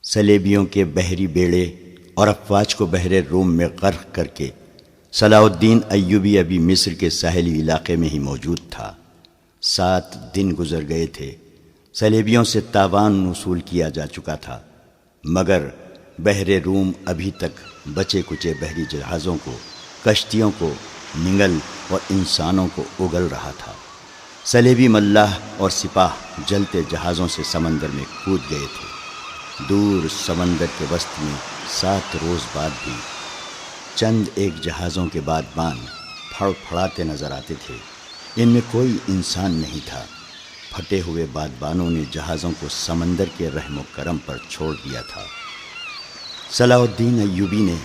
سلیبیوں کے بحری بیڑے اور افواج کو بحر روم میں غرق کر کے صلاح الدین ایوبی ابھی مصر کے ساحلی علاقے میں ہی موجود تھا۔ 7 دن گزر گئے تھے، سلیبیوں سے تاوان وصول کیا جا چکا تھا، مگر بحر روم ابھی تک بچے کچے بحری جہازوں کو، کشتیوں کو نگل اور انسانوں کو اگل رہا تھا۔ صلیبی ملاح اور سپاہ جلتے جہازوں سے سمندر میں کود گئے تھے۔ دور سمندر کے وسط میں 7 روز بعد بھی چند ایک جہازوں کے بادبان پھڑ پھڑاتے نظر آتے تھے۔ ان میں کوئی انسان نہیں تھا۔ پھٹے ہوئے بادبانوں نے جہازوں کو سمندر کے رحم و کرم پر چھوڑ دیا تھا۔ صلاح الدین ایوبی نے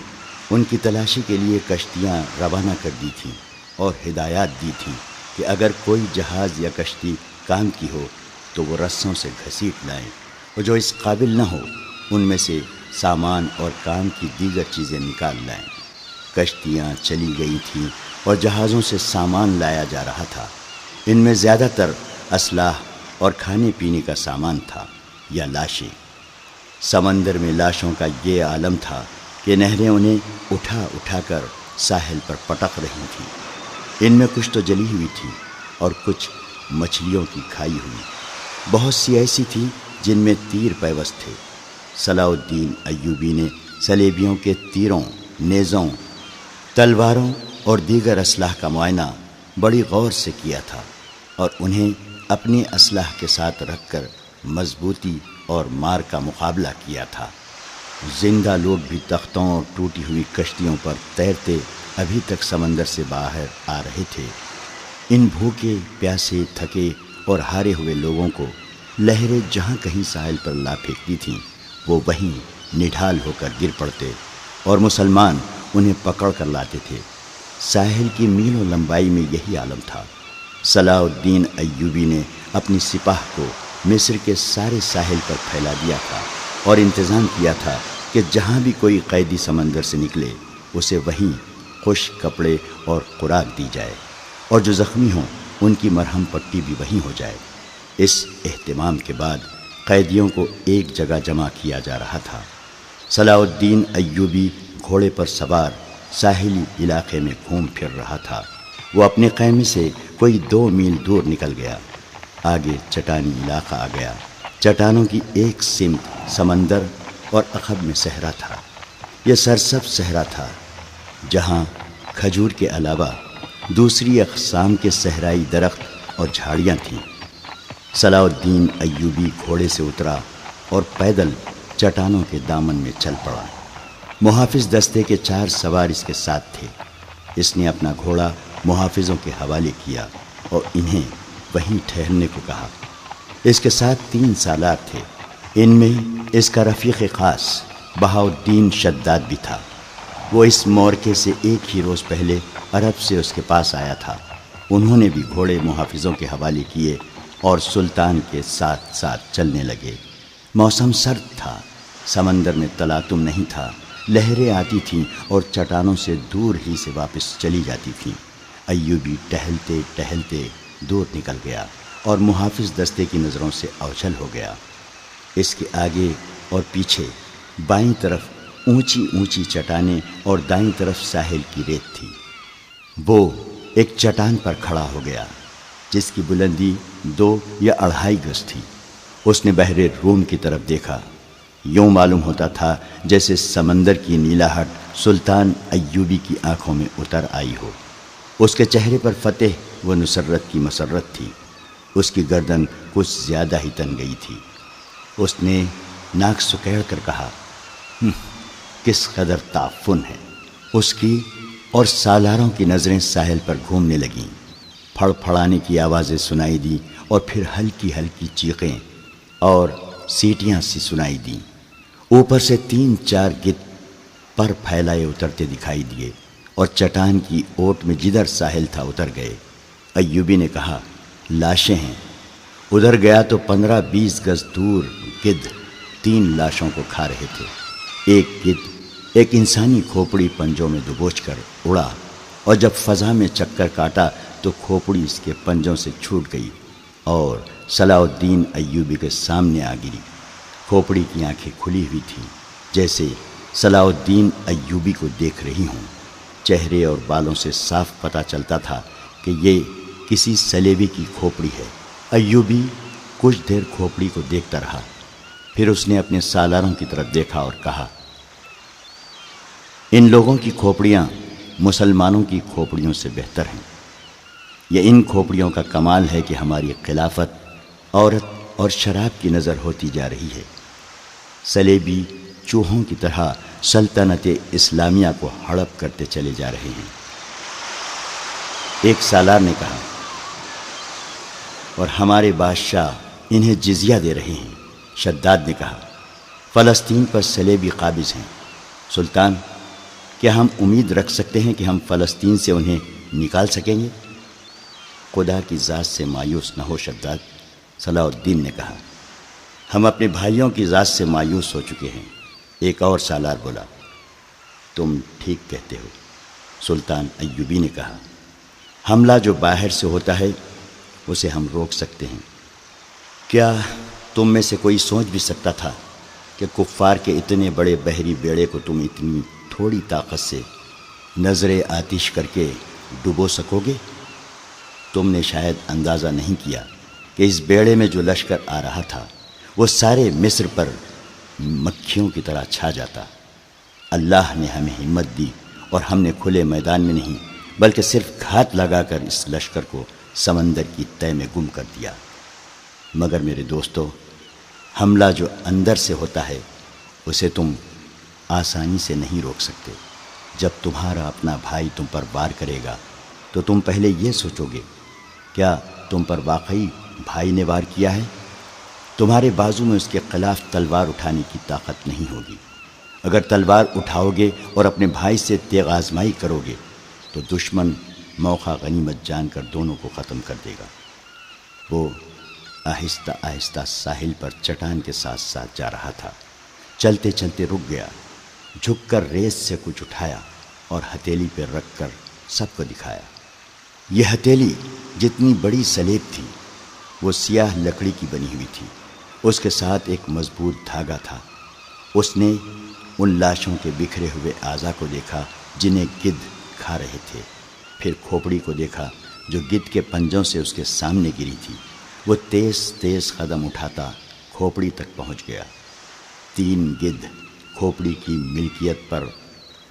ان کی تلاشی کے لیے کشتیاں روانہ کر دی تھیں اور ہدایات دی تھیں کہ اگر کوئی جہاز یا کشتی کام کی ہو تو وہ رسوں سے گھسیٹ لائیں، اور جو اس قابل نہ ہو ان میں سے سامان اور کام کی دیگر چیزیں نکال لائیں۔ کشتیاں چلی گئی تھیں اور جہازوں سے سامان لایا جا رہا تھا۔ ان میں زیادہ تر اسلحہ اور کھانے پینے کا سامان تھا یا لاشیں۔ سمندر میں لاشوں کا یہ عالم تھا کہ نہریں انہیں اٹھا اٹھا کر ساحل پر پٹک رہی تھیں۔ ان میں کچھ تو جلی ہوئی تھی اور کچھ مچھلیوں کی کھائی ہوئی۔ بہت سی ایسی تھی جن میں تیر پیوست تھے۔ صلاح الدین ایوبی نے صلیبیوں کے تیروں، نیزوں، تلواروں اور دیگر اسلحہ کا معائنہ بڑی غور سے کیا تھا اور انہیں اپنی اسلحہ کے ساتھ رکھ کر مضبوطی اور مار کا مقابلہ کیا تھا۔ زندہ لوگ بھی تختوں اور ٹوٹی ہوئی کشتیوں پر تیرتے ابھی تک سمندر سے باہر آ رہے تھے۔ ان بھوکے، پیاسے، تھکے اور ہارے ہوئے لوگوں کو لہریں جہاں کہیں ساحل پر لا پھینکتی تھیں، وہ وہیں نڈھال ہو کر گر پڑتے اور مسلمان انہیں پکڑ کر لاتے تھے۔ ساحل کی میلوں لمبائی میں یہی عالم تھا۔ صلاح الدین ایوبی نے اپنی سپاہ کو مصر کے سارے ساحل پر پھیلا دیا تھا اور انتظام کیا تھا کہ جہاں بھی کوئی قیدی سمندر سے نکلے اسے وہیں خشک کپڑے اور خوراک دی جائے، اور جو زخمی ہوں ان کی مرہم پٹی بھی وہیں ہو جائے۔ اس اہتمام کے بعد قیدیوں کو ایک جگہ جمع کیا جا رہا تھا۔ صلاح الدین ایوبی گھوڑے پر سوار ساحلی علاقے میں گھوم پھر رہا تھا۔ وہ اپنے خیمے سے کوئی 2 میل دور نکل گیا۔ آگے چٹانی علاقہ آ گیا۔ چٹانوں کی ایک سمت سمندر اور عقب میں صحرا تھا۔ یہ سرسبز صحرا تھا جہاں کھجور کے علاوہ دوسری اقسام کے صحرائی درخت اور جھاڑیاں تھیں۔ صلاح الدین ایوبی گھوڑے سے اترا اور پیدل چٹانوں کے دامن میں چل پڑا۔ محافظ دستے کے 4 سوار اس کے ساتھ تھے۔ اس نے اپنا گھوڑا محافظوں کے حوالے کیا اور انہیں وہیں ٹھہرنے کو کہا۔ اس کے ساتھ 3 سالار تھے۔ ان میں اس کا رفیق خاص بہاؤالدین شداد بھی تھا۔ وہ اس مورکے سے ایک ہی روز پہلے عرب سے اس کے پاس آیا تھا۔ انہوں نے بھی گھوڑے محافظوں کے حوالے کیے اور سلطان کے ساتھ ساتھ چلنے لگے۔ موسم سرد تھا، سمندر میں تلاطم نہیں تھا۔ لہریں آتی تھیں اور چٹانوں سے دور ہی سے واپس چلی جاتی تھیں۔ ایوبی ٹہلتے ٹہلتے دور نکل گیا اور محافظ دستے کی نظروں سے اوجھل ہو گیا۔ اس کے آگے اور پیچھے بائیں طرف اونچی اونچی چٹانیں اور دائیں طرف ساحل کی ریت تھی۔ وہ ایک چٹان پر کھڑا ہو گیا جس کی بلندی 2 یا 2.5 گز تھی۔ اس نے بحر روم کی طرف دیکھا۔ یوں معلوم ہوتا تھا جیسے سمندر کی نیلاہٹ سلطان ایوبی کی آنکھوں میں اتر آئی ہو۔ اس کے چہرے پر فتح و نصرت کی مسرت تھی۔ اس کی گردن کچھ زیادہ ہی تن گئی تھی۔ اس نے ناک سکیڑ کر کہا، کس قدر تعفن ہے۔ اس کی اور سالاروں کی نظریں ساحل پر گھومنے لگیں۔ پھڑ پھڑانے کی آوازیں سنائی دیں اور پھر ہلکی ہلکی چیخیں اور سیٹیاں سی سنائی دیں۔ اوپر سے 3-4 گدھ پر پھیلائے اترتے دکھائی دیے اور چٹان کی اوٹ میں جدھر ساحل تھا اتر گئے۔ ایوبی نے کہا، لاشیں ہیں۔ ادھر گیا تو 15-20 گز دور گدھ 3 لاشوں کو کھا رہے تھے۔ ایک گدھ ایک انسانی کھوپڑی پنجوں میں دبوچ کر اڑا اور جب فضا میں چکر کاٹا تو کھوپڑی اس کے پنجوں سے چھوٹ گئی اور صلاح الدین ایوبی کے سامنے آ گری۔ کھوپڑی کی آنکھیں کھلی ہوئی تھیں، جیسے صلاح الدین ایوبی کو دیکھ رہی ہوں۔ چہرے اور بالوں سے صاف پتہ چلتا تھا کہ یہ کسی سلیبی کی کھوپڑی ہے۔ ایوبی کچھ دیر کھوپڑی کو دیکھتا رہا، پھر اس نے اپنے سالاروں کی طرف دیکھا اور کہا، ان لوگوں کی کھوپڑیاں مسلمانوں کی کھوپڑیوں سے بہتر ہیں۔ یہ ان کھوپڑیوں کا کمال ہے کہ ہماری خلافت عورت اور شراب کی نظر ہوتی جا رہی ہے۔ سلیبی چوہوں کی طرح سلطنت اسلامیہ کو ہڑپ کرتے چلے جا رہے ہیں۔ ایک سالار نے کہا، اور ہمارے بادشاہ انہیں جزیہ دے رہے ہیں۔ شداد نے کہا، فلسطین پر سلیبی قابض ہیں۔ سلطان، کیا ہم امید رکھ سکتے ہیں کہ ہم فلسطین سے انہیں نکال سکیں گے؟ خدا کی ذات سے مایوس نہ ہو شداد، صلاح الدین نے کہا، ہم اپنے بھائیوں کی ذات سے مایوس ہو چکے ہیں۔ ایک اور سالار بولا، تم ٹھیک کہتے ہو۔ سلطان ایوبی نے کہا، حملہ جو باہر سے ہوتا ہے اسے ہم روک سکتے ہیں۔ کیا تم میں سے کوئی سوچ بھی سکتا تھا کہ کفار کے اتنے بڑے بحری بیڑے کو تم اتنی تھوڑی طاقت سے نظر آتش کر کے ڈبو سکو گے؟ تم نے شاید اندازہ نہیں کیا کہ اس بیڑے میں جو لشکر آ رہا تھا وہ سارے مصر پر مکھیوں کی طرح چھا جاتا۔ اللہ نے ہمیں ہمت دی اور ہم نے کھلے میدان میں نہیں بلکہ صرف گھات لگا کر اس لشکر کو سمندر کی تہہ میں گم کر دیا۔ مگر میرے دوستو، حملہ جو اندر سے ہوتا ہے اسے تم آسانی سے نہیں روک سکتے۔ جب تمہارا اپنا بھائی تم پر وار کرے گا تو تم پہلے یہ سوچو گے، کیا تم پر واقعی بھائی نے وار کیا ہے؟ تمہارے بازو میں اس کے خلاف تلوار اٹھانے کی طاقت نہیں ہوگی۔ اگر تلوار اٹھاؤ گے اور اپنے بھائی سے تیغ آزمائی کرو گے تو دشمن موقع غنیمت جان کر دونوں کو ختم کر دے گا۔ وہ آہستہ آہستہ ساحل پر چٹان کے ساتھ ساتھ جا رہا تھا۔ چلتے چلتے رک گیا، جھک کر ریت سے کچھ اٹھایا اور ہتھیلی پہ رکھ کر سب کو دکھایا۔ یہ ہتھیلی جتنی بڑی سلیب تھی وہ سیاہ لکڑی کی بنی ہوئی تھی۔ اس کے ساتھ ایک مضبوط دھاگا تھا۔ اس نے ان لاشوں کے بکھرے ہوئے اعضا کو دیکھا جنہیں گدھ کھا رہے تھے، پھر کھوپڑی کو دیکھا جو گدھ کے پنجوں سے اس کے سامنے گری تھی۔ وہ تیز تیز قدم اٹھاتا کھوپڑی تک پہنچ گیا۔ 3 گدھ کھوپڑی کی ملکیت پر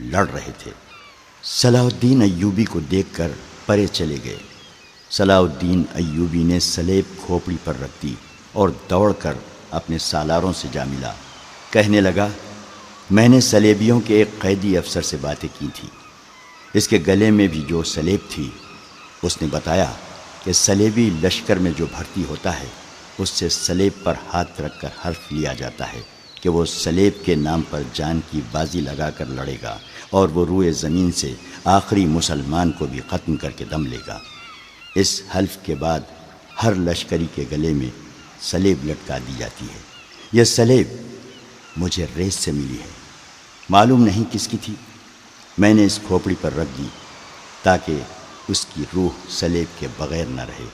لڑ رہے تھے۔ صلاح الدین ایوبی کو دیکھ کر پرے چلے گئے۔ صلاح الدین ایوبی نے سلیب کھوپڑی پر رکھ دی اور دوڑ کر اپنے سالاروں سے جا ملا۔ کہنے لگا، میں نے سلیبیوں کے ایک قیدی افسر سے باتیں کی تھی۔ اس کے گلے میں بھی جو سلیب تھی، اس نے بتایا کہ سلیبی لشکر میں جو بھرتی ہوتا ہے اس سے سلیب پر ہاتھ رکھ کر حلف لیا جاتا ہے کہ وہ سلیب کے نام پر جان کی بازی لگا کر لڑے گا اور وہ روئے زمین سے آخری مسلمان کو بھی ختم کر کے دم لے گا۔ اس حلف کے بعد ہر لشکری کے گلے میں سلیب لٹکا دی جاتی ہے۔ یہ سلیب مجھے ریس سے ملی ہے، معلوم نہیں کس کی تھی۔ میں نے اس کھوپڑی پر رکھ دی تاکہ اس کی روح سلیب کے بغیر نہ رہے۔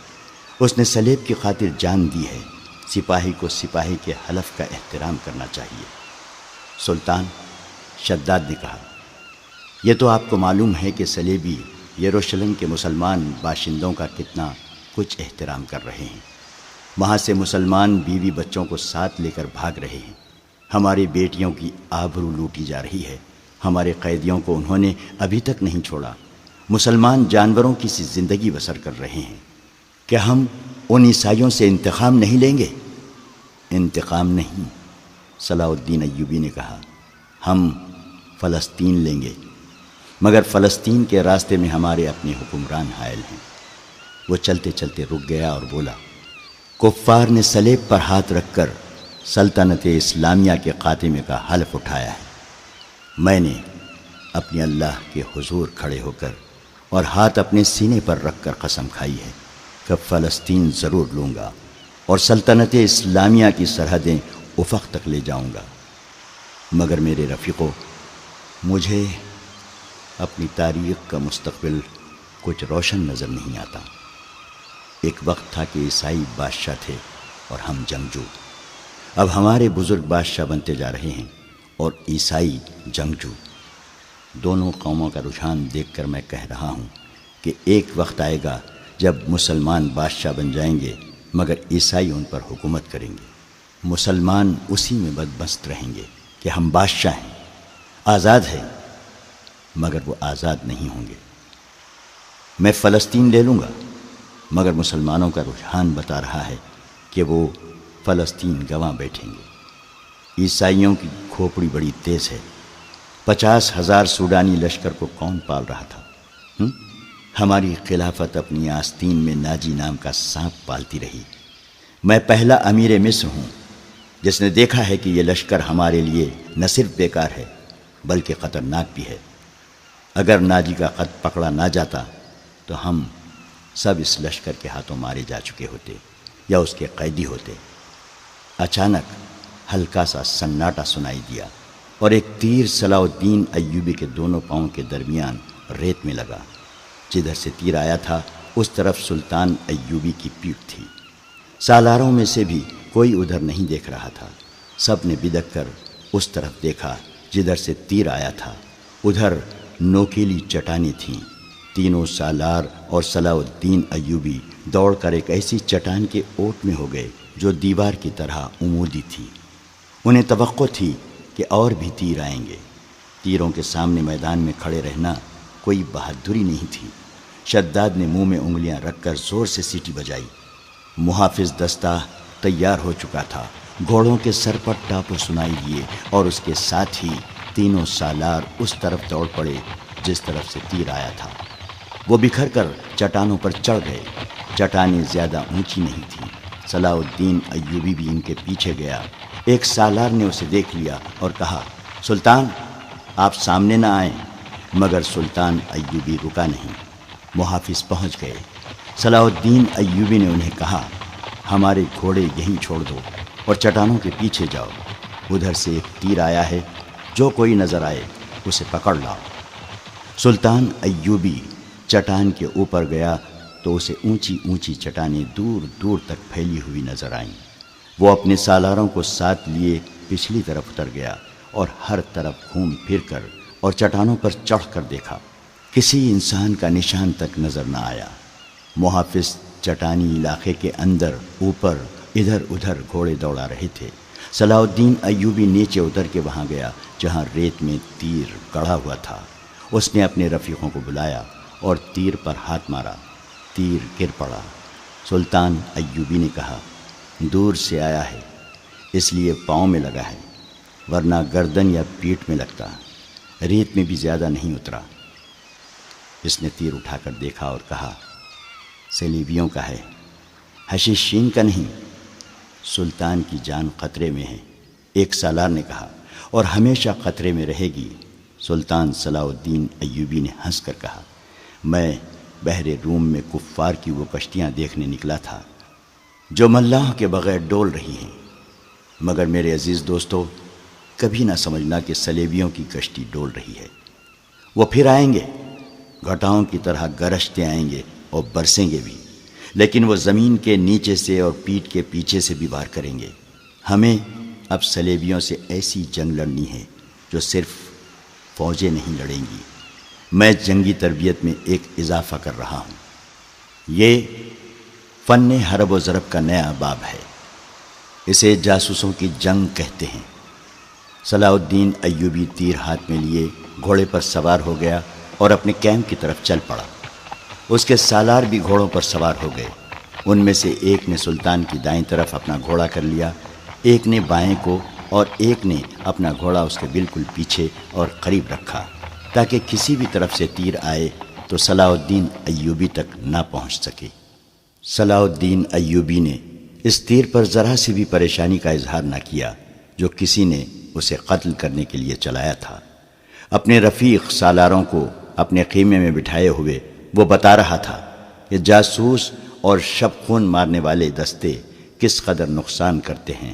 اس نے سلیب کی خاطر جان دی ہے۔ سپاہی کو سپاہی کے حلف کا احترام کرنا چاہیے۔ سلطان، شداد نے کہا، یہ تو آپ کو معلوم ہے کہ سلیبی یروشلم کے مسلمان باشندوں کا کتنا کچھ احترام کر رہے ہیں۔ وہاں سے مسلمان بیوی بچوں کو ساتھ لے کر بھاگ رہے ہیں۔ ہماری بیٹیوں کی آبرو لوٹی جا رہی ہے۔ ہمارے قیدیوں کو انہوں نے ابھی تک نہیں چھوڑا۔ مسلمان جانوروں کی سی زندگی بسر کر رہے ہیں۔ کیا ہم ان عیسائیوں سے انتقام نہیں لیں گے؟ انتقام نہیں، صلاح الدین ایوبی نے کہا، ہم فلسطین لیں گے، مگر فلسطین کے راستے میں ہمارے اپنے حکمران حائل ہیں۔ وہ چلتے چلتے رک گیا اور بولا، کفار نے سلیب پر ہاتھ رکھ کر سلطنت اسلامیہ کے خاتمے کا حلف اٹھایا ہے۔ میں نے اپنے اللہ کے حضور کھڑے ہو کر اور ہاتھ اپنے سینے پر رکھ کر قسم کھائی ہے کہ فلسطین ضرور لوں گا اور سلطنت اسلامیہ کی سرحدیں افق تک لے جاؤں گا۔ مگر میرے رفیقوں، مجھے اپنی تاریخ کا مستقبل کچھ روشن نظر نہیں آتا۔ ایک وقت تھا کہ عیسائی بادشاہ تھے اور ہم جنگجو۔ اب ہمارے بزرگ بادشاہ بنتے جا رہے ہیں اور عیسائی جنگجو۔ دونوں قوموں کا رجحان دیکھ کر میں کہہ رہا ہوں کہ ایک وقت آئے گا جب مسلمان بادشاہ بن جائیں گے مگر عیسائی ان پر حکومت کریں گے۔ مسلمان اسی میں بدمست رہیں گے کہ ہم بادشاہ ہیں، آزاد ہیں، مگر وہ آزاد نہیں ہوں گے۔ میں فلسطین لے لوں گا مگر مسلمانوں کا رجحان بتا رہا ہے کہ وہ فلسطین گنوا بیٹھیں گے۔ عیسائیوں کی کھوپڑی بڑی تیز ہے۔ 50,000 سوڈانی لشکر کو کون پال رہا تھا؟ ہماری خلافت اپنی آستین میں ناجی نام کا سانپ پالتی رہی۔ میں پہلا امیر مصر ہوں جس نے دیکھا ہے کہ یہ لشکر ہمارے لیے نہ صرف بیکار ہے بلکہ خطرناک بھی ہے۔ اگر ناجی کا خط پکڑا نہ جاتا تو ہم سب اس لشکر کے ہاتھوں مارے جا چکے ہوتے یا اس کے قیدی ہوتے۔ اچانک ہلکا سا سناٹا سنائی دیا اور ایک تیر صلاح الدین ایوبی کے دونوں پاؤں کے درمیان ریت میں لگا۔ جدھر سے تیر آیا تھا اس طرف سلطان ایوبی کی پیٹھ تھی۔ سالاروں میں سے بھی کوئی ادھر نہیں دیکھ رہا تھا۔ سب نے بدک کر اس طرف دیکھا جدھر سے تیر آیا تھا۔ ادھر نوکیلی چٹانیں تھیں۔ تینوں سالار اور صلاح الدین ایوبی دوڑ کر ایک ایسی چٹان کے اوٹ میں ہو گئے جو دیوار کی طرح عمودی تھی۔ انہیں توقع تھی کہ اور بھی تیر آئیں گے۔ تیروں کے سامنے میدان میں کھڑے رہنا کوئی بہادری نہیں تھی۔ شداد نے منہ میں انگلیاں رکھ کر زور سے سیٹی بجائی۔ محافظ دستہ تیار ہو چکا تھا۔ گھوڑوں کے سر پر ٹاپو سنائی دیے اور اس کے ساتھ ہی تینوں سالار اس طرف دوڑ پڑے جس طرف سے تیر آیا تھا۔ وہ بکھر کر چٹانوں پر چڑھ گئے۔ چٹانیں زیادہ اونچی نہیں تھیں۔ صلاح الدین ایوبی بھی ان کے پیچھے گیا۔ ایک سالار نے اسے دیکھ لیا اور کہا، سلطان آپ سامنے نہ آئیں، مگر سلطان ایوبی رکا نہیں۔ محافظ پہنچ گئے۔ صلاح الدین ایوبی نے انہیں کہا، ہمارے گھوڑے یہیں چھوڑ دو اور چٹانوں کے پیچھے جاؤ۔ ادھر سے ایک تیر آیا ہے، جو کوئی نظر آئے اسے پکڑ لاؤ۔ سلطان ایوبی چٹان کے اوپر گیا تو اسے اونچی اونچی چٹانیں دور دور تک پھیلی ہوئی نظر آئیں۔ وہ اپنے سالاروں کو ساتھ لیے پچھلی طرف اتر گیا اور ہر طرف گھوم پھر کر اور چٹانوں پر چڑھ کر دیکھا۔ کسی انسان کا نشان تک نظر نہ آیا۔ محافظ چٹانی علاقے کے اندر اوپر ادھر ادھر گھوڑے دوڑا رہے تھے۔ صلاح الدین ایوبی نیچے اتر کے وہاں گیا جہاں ریت میں تیر گڑھا ہوا تھا۔ اس نے اپنے رفیقوں کو بلایا اور تیر پر ہاتھ مارا۔ تیر گر پڑا۔ سلطان ایوبی نے کہا، دور سے آیا ہے اس لیے پاؤں میں لگا ہے، ورنہ گردن یا پیٹھ میں لگتا، ریت میں بھی زیادہ نہیں اترا۔ اس نے تیر اٹھا کر دیکھا اور کہا، سلیبیوں کا ہے، حشیشین کا نہیں۔ سلطان کی جان خطرے میں ہے، ایک سالار نے کہا، اور ہمیشہ خطرے میں رہے گی۔ سلطان صلاح الدین ایوبی نے ہنس کر کہا، میں بحر روم میں کفار کی وہ کشتیاں دیکھنے نکلا تھا جو ملاح کے بغیر ڈول رہی ہیں، مگر میرے عزیز دوستو، کبھی نہ سمجھنا کہ سلیبیوں کی کشتی ڈول رہی ہے۔ وہ پھر آئیں گے، گھٹاؤں کی طرح گرجتے آئیں گے اور برسیں گے بھی، لیکن وہ زمین کے نیچے سے اور پیٹھ کے پیچھے سے بھی وار کریں گے۔ ہمیں اب سلیبیوں سے ایسی جنگ لڑنی ہے جو صرف فوجیں نہیں لڑیں گی۔ میں جنگی تربیت میں ایک اضافہ کر رہا ہوں۔ یہ فن حرب و ضرب کا نیا باب ہے، اسے جاسوسوں کی جنگ کہتے ہیں۔ صلاح الدین ایوبی تیر ہاتھ میں لیے گھوڑے پر سوار ہو گیا اور اپنے کیمپ کی طرف چل پڑا۔ اس کے سالار بھی گھوڑوں پر سوار ہو گئے۔ ان میں سے ایک نے سلطان کی دائیں طرف اپنا گھوڑا کر لیا، ایک نے بائیں کو، اور ایک نے اپنا گھوڑا اس کے بالکل پیچھے اور قریب رکھا تاکہ کسی بھی طرف سے تیر آئے تو صلاح الدین ایوبی تک نہ پہنچ سکے۔ صلاح الدین ایوبی نے اس تیر پر ذرا سی بھی پریشانی کا اظہار نہ کیا جو کسی نے اسے قتل کرنے کے لیے چلایا تھا۔ اپنے رفیق سالاروں کو اپنے خیمے میں بٹھائے ہوئے وہ بتا رہا تھا کہ جاسوس اور شب خون مارنے والے دستے کس قدر نقصان کرتے ہیں۔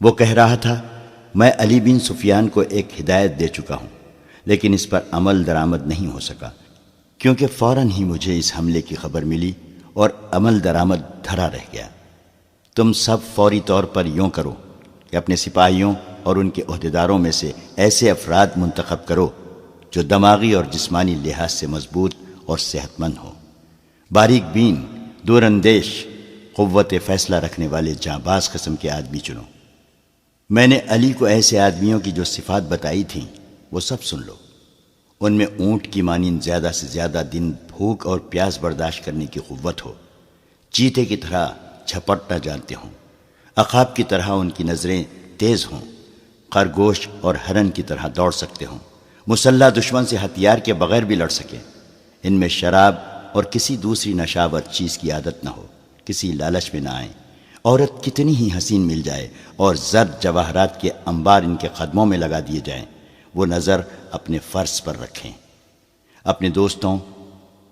وہ کہہ رہا تھا، میں علی بن سفیان کو ایک ہدایت دے چکا ہوں، لیکن اس پر عمل درآمد نہیں ہو سکا، کیونکہ فوراً ہی مجھے اس حملے کی خبر ملی اور عمل درآمد دھرا رہ گیا۔ تم سب فوری طور پر یوں کرو کہ اپنے سپاہیوں اور ان کے عہدیداروں میں سے ایسے افراد منتخب کرو جو دماغی اور جسمانی لحاظ سے مضبوط اور صحت مند ہوں، باریک بین، دور اندیش، قوت فیصلہ رکھنے والے جانباز قسم کے آدمی چنو۔ میں نے علی کو ایسے آدمیوں کی جو صفات بتائی تھیں وہ سب سن لو۔ ان میں اونٹ کی مانند زیادہ سے زیادہ دن بھوک اور پیاس برداشت کرنے کی قوت ہو، چیتے کی طرح جھپٹنا جانتے ہوں، عقاب کی طرح ان کی نظریں تیز ہوں، خرگوش اور ہرن کی طرح دوڑ سکتے ہوں، مسلح دشمن سے ہتھیار کے بغیر بھی لڑ سکیں، ان میں شراب اور کسی دوسری نشاور چیز کی عادت نہ ہو، کسی لالچ میں نہ آئیں، عورت کتنی ہی حسین مل جائے اور زر جواہرات کے انبار ان کے قدموں میں لگا دیے جائیں، وہ نظر اپنے فرض پر رکھیں۔ اپنے دوستوں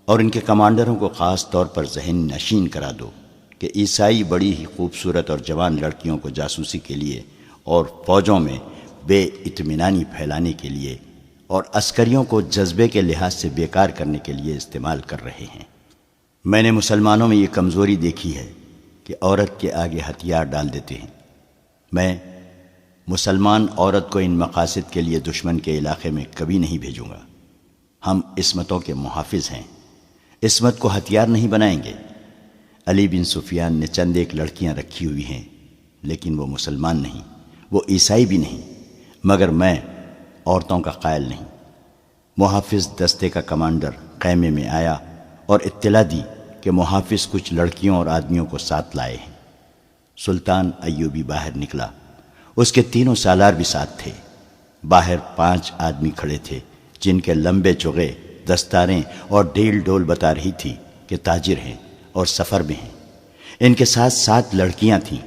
اور ان کے کمانڈروں کو خاص طور پر ذہن نشین کرا دو کہ عیسائی بڑی ہی خوبصورت اور جوان لڑکیوں کو جاسوسی کے لیے اور فوجوں میں بے اطمینانی پھیلانے کے لیے اور عسکریوں کو جذبے کے لحاظ سے بیکار کرنے کے لیے استعمال کر رہے ہیں۔ میں نے مسلمانوں میں یہ کمزوری دیکھی ہے کہ عورت کے آگے ہتھیار ڈال دیتے ہیں۔ میں مسلمان عورت کو ان مقاصد کے لیے دشمن کے علاقے میں کبھی نہیں بھیجوں گا۔ ہم عصمتوں کے محافظ ہیں، عصمت کو ہتھیار نہیں بنائیں گے۔ علی بن سفیان نے چند ایک لڑکیاں رکھی ہوئی ہیں، لیکن وہ مسلمان نہیں، وہ عیسائی بھی نہیں، مگر میں عورتوں کا قائل نہیں۔ محافظ دستے کا کمانڈر خیمے میں آیا اور اطلاع دی کہ محافظ کچھ لڑکیوں اور آدمیوں کو ساتھ لائے ہیں۔ سلطان ایوبی باہر نکلا، اس کے تینوں سالار بھی ساتھ تھے۔ باہر 5 آدمی کھڑے تھے جن کے لمبے چغے، دستاریں اور ڈھیل ڈول بتا رہی تھی کہ تاجر ہیں اور سفر میں ہیں۔ ان کے ساتھ 7 لڑکیاں تھیں،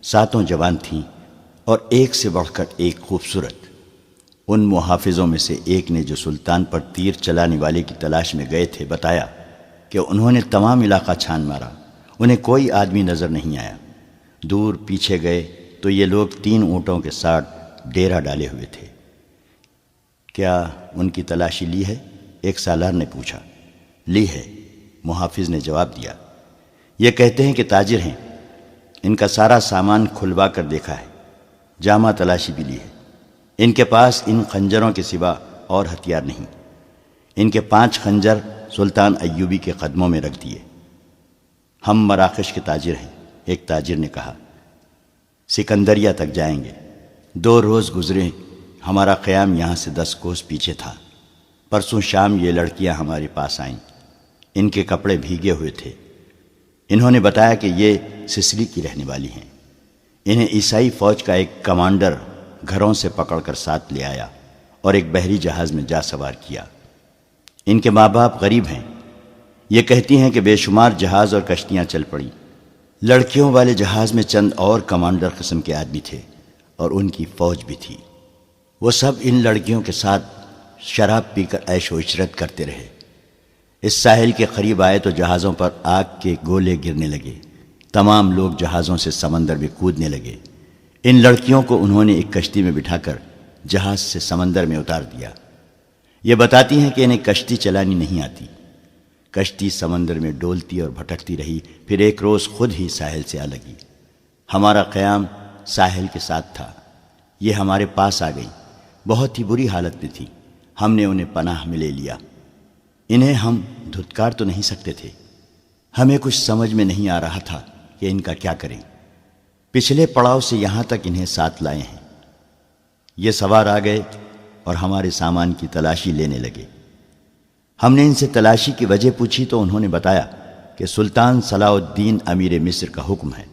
7 جوان تھیں اور ایک سے بڑھ کر ایک خوبصورت۔ ان محافظوں میں سے ایک نے جو سلطان پر تیر چلانے والے کی تلاش میں گئے تھے بتایا کہ انہوں نے تمام علاقہ چھان مارا، انہیں کوئی آدمی نظر نہیں آیا۔ دور پیچھے گئے تو یہ لوگ 3 اونٹوں کے ساتھ ڈیرا ڈالے ہوئے تھے۔ کیا ان کی تلاشی لی ہے؟ ایک سالار نے پوچھا۔ لی ہے، محافظ نے جواب دیا۔ یہ کہتے ہیں کہ تاجر ہیں، ان کا سارا سامان کھلوا کر دیکھا ہے، جامع تلاشی بھی لی ہے۔ ان کے پاس ان خنجروں کے سوا اور ہتھیار نہیں۔ ان کے 5 خنجر سلطان ایوبی کے قدموں میں رکھ دیے۔ ہم مراکش کے تاجر ہیں، ایک تاجر نے کہا، سکندریہ تک جائیں گے۔ 2 روز گزرے، ہمارا قیام یہاں سے 10 کوس پیچھے تھا۔ پرسوں شام یہ لڑکیاں ہمارے پاس آئیں، ان کے کپڑے بھیگے ہوئے تھے۔ انہوں نے بتایا کہ یہ سسلی کی رہنے والی ہیں۔ انہیں عیسائی فوج کا ایک کمانڈر گھروں سے پکڑ کر ساتھ لے آیا اور ایک بحری جہاز میں جا سوار کیا۔ ان کے ماں باپ غریب ہیں۔ یہ کہتی ہیں کہ بے شمار جہاز اور کشتیاں چل پڑیں۔ لڑکیوں والے جہاز میں چند اور کمانڈر قسم کے آدمی تھے اور ان کی فوج بھی تھی۔ وہ سب ان لڑکیوں کے ساتھ شراب پی کر عیش و عشرت کرتے رہے۔ اس ساحل کے قریب آئے تو جہازوں پر آگ کے گولے گرنے لگے۔ تمام لوگ جہازوں سے سمندر میں کودنے لگے۔ ان لڑکیوں کو انہوں نے ایک کشتی میں بٹھا کر جہاز سے سمندر میں اتار دیا۔ یہ بتاتی ہیں کہ انہیں کشتی چلانی نہیں آتی۔ کشتی سمندر میں ڈولتی اور بھٹکتی رہی، پھر ایک روز خود ہی ساحل سے آ لگی۔ ہمارا قیام ساحل کے ساتھ تھا، یہ ہمارے پاس آ گئی، بہت ہی بری حالت میں تھی۔ ہم نے انہیں پناہ میں لے لیا۔ انہیں ہم دھتکار تو نہیں سکتے تھے، ہمیں کچھ سمجھ میں نہیں آ رہا تھا کہ ان کا کیا کریں۔ پچھلے پڑاؤ سے یہاں تک انہیں ساتھ لائے ہیں۔ یہ سوار آ گئے اور ہمارے سامان کی تلاشی لینے لگے۔ ہم نے ان سے تلاشی کی وجہ پوچھی تو انہوں نے بتایا کہ سلطان صلاح الدین امیر مصر کا حکم ہے۔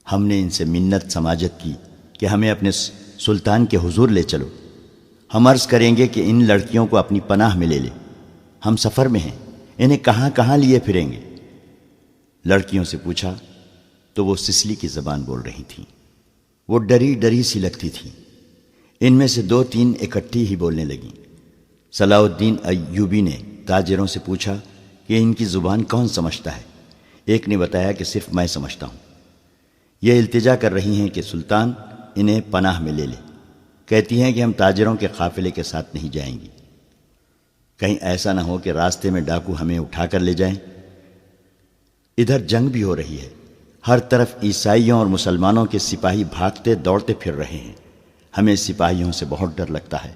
ہم نے ان سے منت سماجت کی کہ ہمیں اپنے سلطان کے حضور لے چلو، ہم عرض کریں گے کہ ان لڑکیوں کو اپنی پناہ میں لے لے، ہم سفر میں ہیں، انہیں کہاں کہاں لیے پھریں گے۔ لڑکیوں سے پوچھا تو وہ سسلی کی زبان بول رہی تھیں۔ وہ ڈری ڈری سی لگتی تھیں۔ ان میں سے 2-3 اکٹھی ہی بولنے لگیں۔ صلاح الدین ایوبی نے تاجروں سے پوچھا کہ ان کی زبان کون سمجھتا ہے۔ ایک نے بتایا کہ صرف میں سمجھتا ہوں۔ یہ التجا کر رہی ہیں کہ سلطان انہیں پناہ میں لے لے۔ کہتی ہیں کہ ہم تاجروں کے قافلے کے ساتھ نہیں جائیں گی، کہیں ایسا نہ ہو کہ راستے میں ڈاکو ہمیں اٹھا کر لے جائیں۔ ادھر جنگ بھی ہو رہی ہے، ہر طرف عیسائیوں اور مسلمانوں کے سپاہی بھاگتے دوڑتے پھر رہے ہیں۔ ہمیں سپاہیوں سے بہت ڈر لگتا ہے۔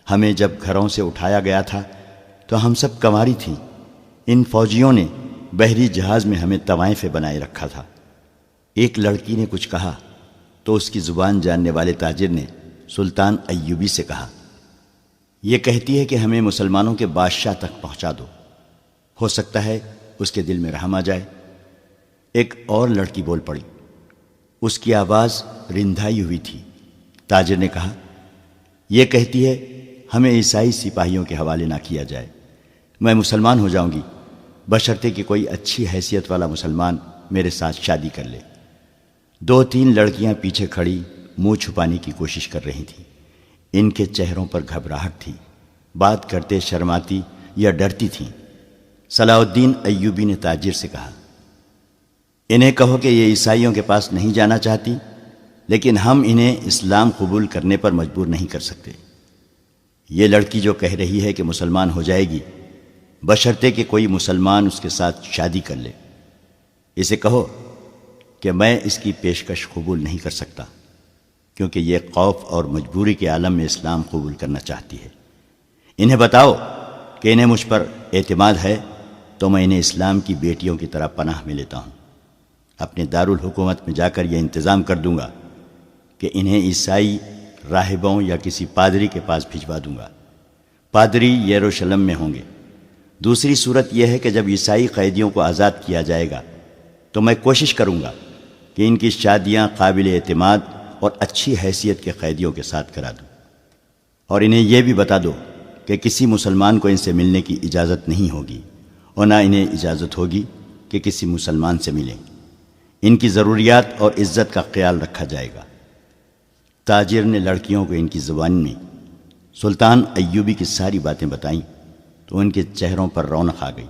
ہمیں جب گھروں سے اٹھایا گیا تھا تو ہم سب کنواری تھیں۔ ان فوجیوں نے بحری جہاز میں ہمیں طوائفیں بنائے رکھا تھا۔ ایک لڑکی نے کچھ کہا تو اس کی زبان جاننے والے تاجر نے سلطان ایوبی سے کہا، یہ کہتی ہے کہ ہمیں مسلمانوں کے بادشاہ تک پہنچا دو، ہو سکتا ہے اس کے دل میں رحم آ جائے۔ ایک اور لڑکی بول پڑی، اس کی آواز رندھائی ہوئی تھی۔ تاجر نے کہا، یہ کہتی ہے ہمیں عیسائی سپاہیوں کے حوالے نہ کیا جائے، میں مسلمان ہو جاؤں گی بشرطے کہ کوئی اچھی حیثیت والا مسلمان میرے ساتھ شادی کر لے۔ 2-3 لڑکیاں پیچھے کھڑی منہ چھپانے کی کوشش کر رہی تھیں۔ ان کے چہروں پر گھبراہٹ تھی، بات کرتے شرماتی یا ڈرتی تھیں۔ صلاح الدین ایوبی نے تاجر سے کہا، انہیں کہو کہ یہ عیسائیوں کے پاس نہیں جانا چاہتی، لیکن ہم انہیں اسلام قبول کرنے پر مجبور نہیں کر سکتے۔ یہ لڑکی جو کہہ رہی ہے کہ مسلمان ہو جائے گی بشرطے کہ کوئی مسلمان اس کے ساتھ شادی کر لے، اسے کہو کہ میں اس کی پیشکش قبول نہیں کر سکتا، کیونکہ یہ خوف اور مجبوری کے عالم میں اسلام قبول کرنا چاہتی ہے۔ انہیں بتاؤ کہ انہیں مجھ پر اعتماد ہے تو میں انہیں اسلام کی بیٹیوں کی طرح پناہ میں لیتا ہوں۔ اپنے دارالحکومت میں جا کر یہ انتظام کر دوں گا کہ انہیں عیسائی راہبوں یا کسی پادری کے پاس بھجوا دوں گا۔ پادری یروشلم میں ہوں گے۔ دوسری صورت یہ ہے کہ جب عیسائی قیدیوں کو آزاد کیا جائے گا تو میں کوشش کروں گا کہ ان کی شادیاں قابل اعتماد اور اچھی حیثیت کے قیدیوں کے ساتھ کرا دوں، اور انہیں یہ بھی بتا دو کہ کسی مسلمان کو ان سے ملنے کی اجازت نہیں ہوگی، اور نہ انہیں اجازت ہوگی کہ کسی مسلمان سے ملیں۔ ان کی ضروریات اور عزت کا خیال رکھا جائے گا۔ تاجر نے لڑکیوں کو ان کی زبان میں سلطان ایوبی کی ساری باتیں بتائیں تو ان کے چہروں پر رونق آ گئی۔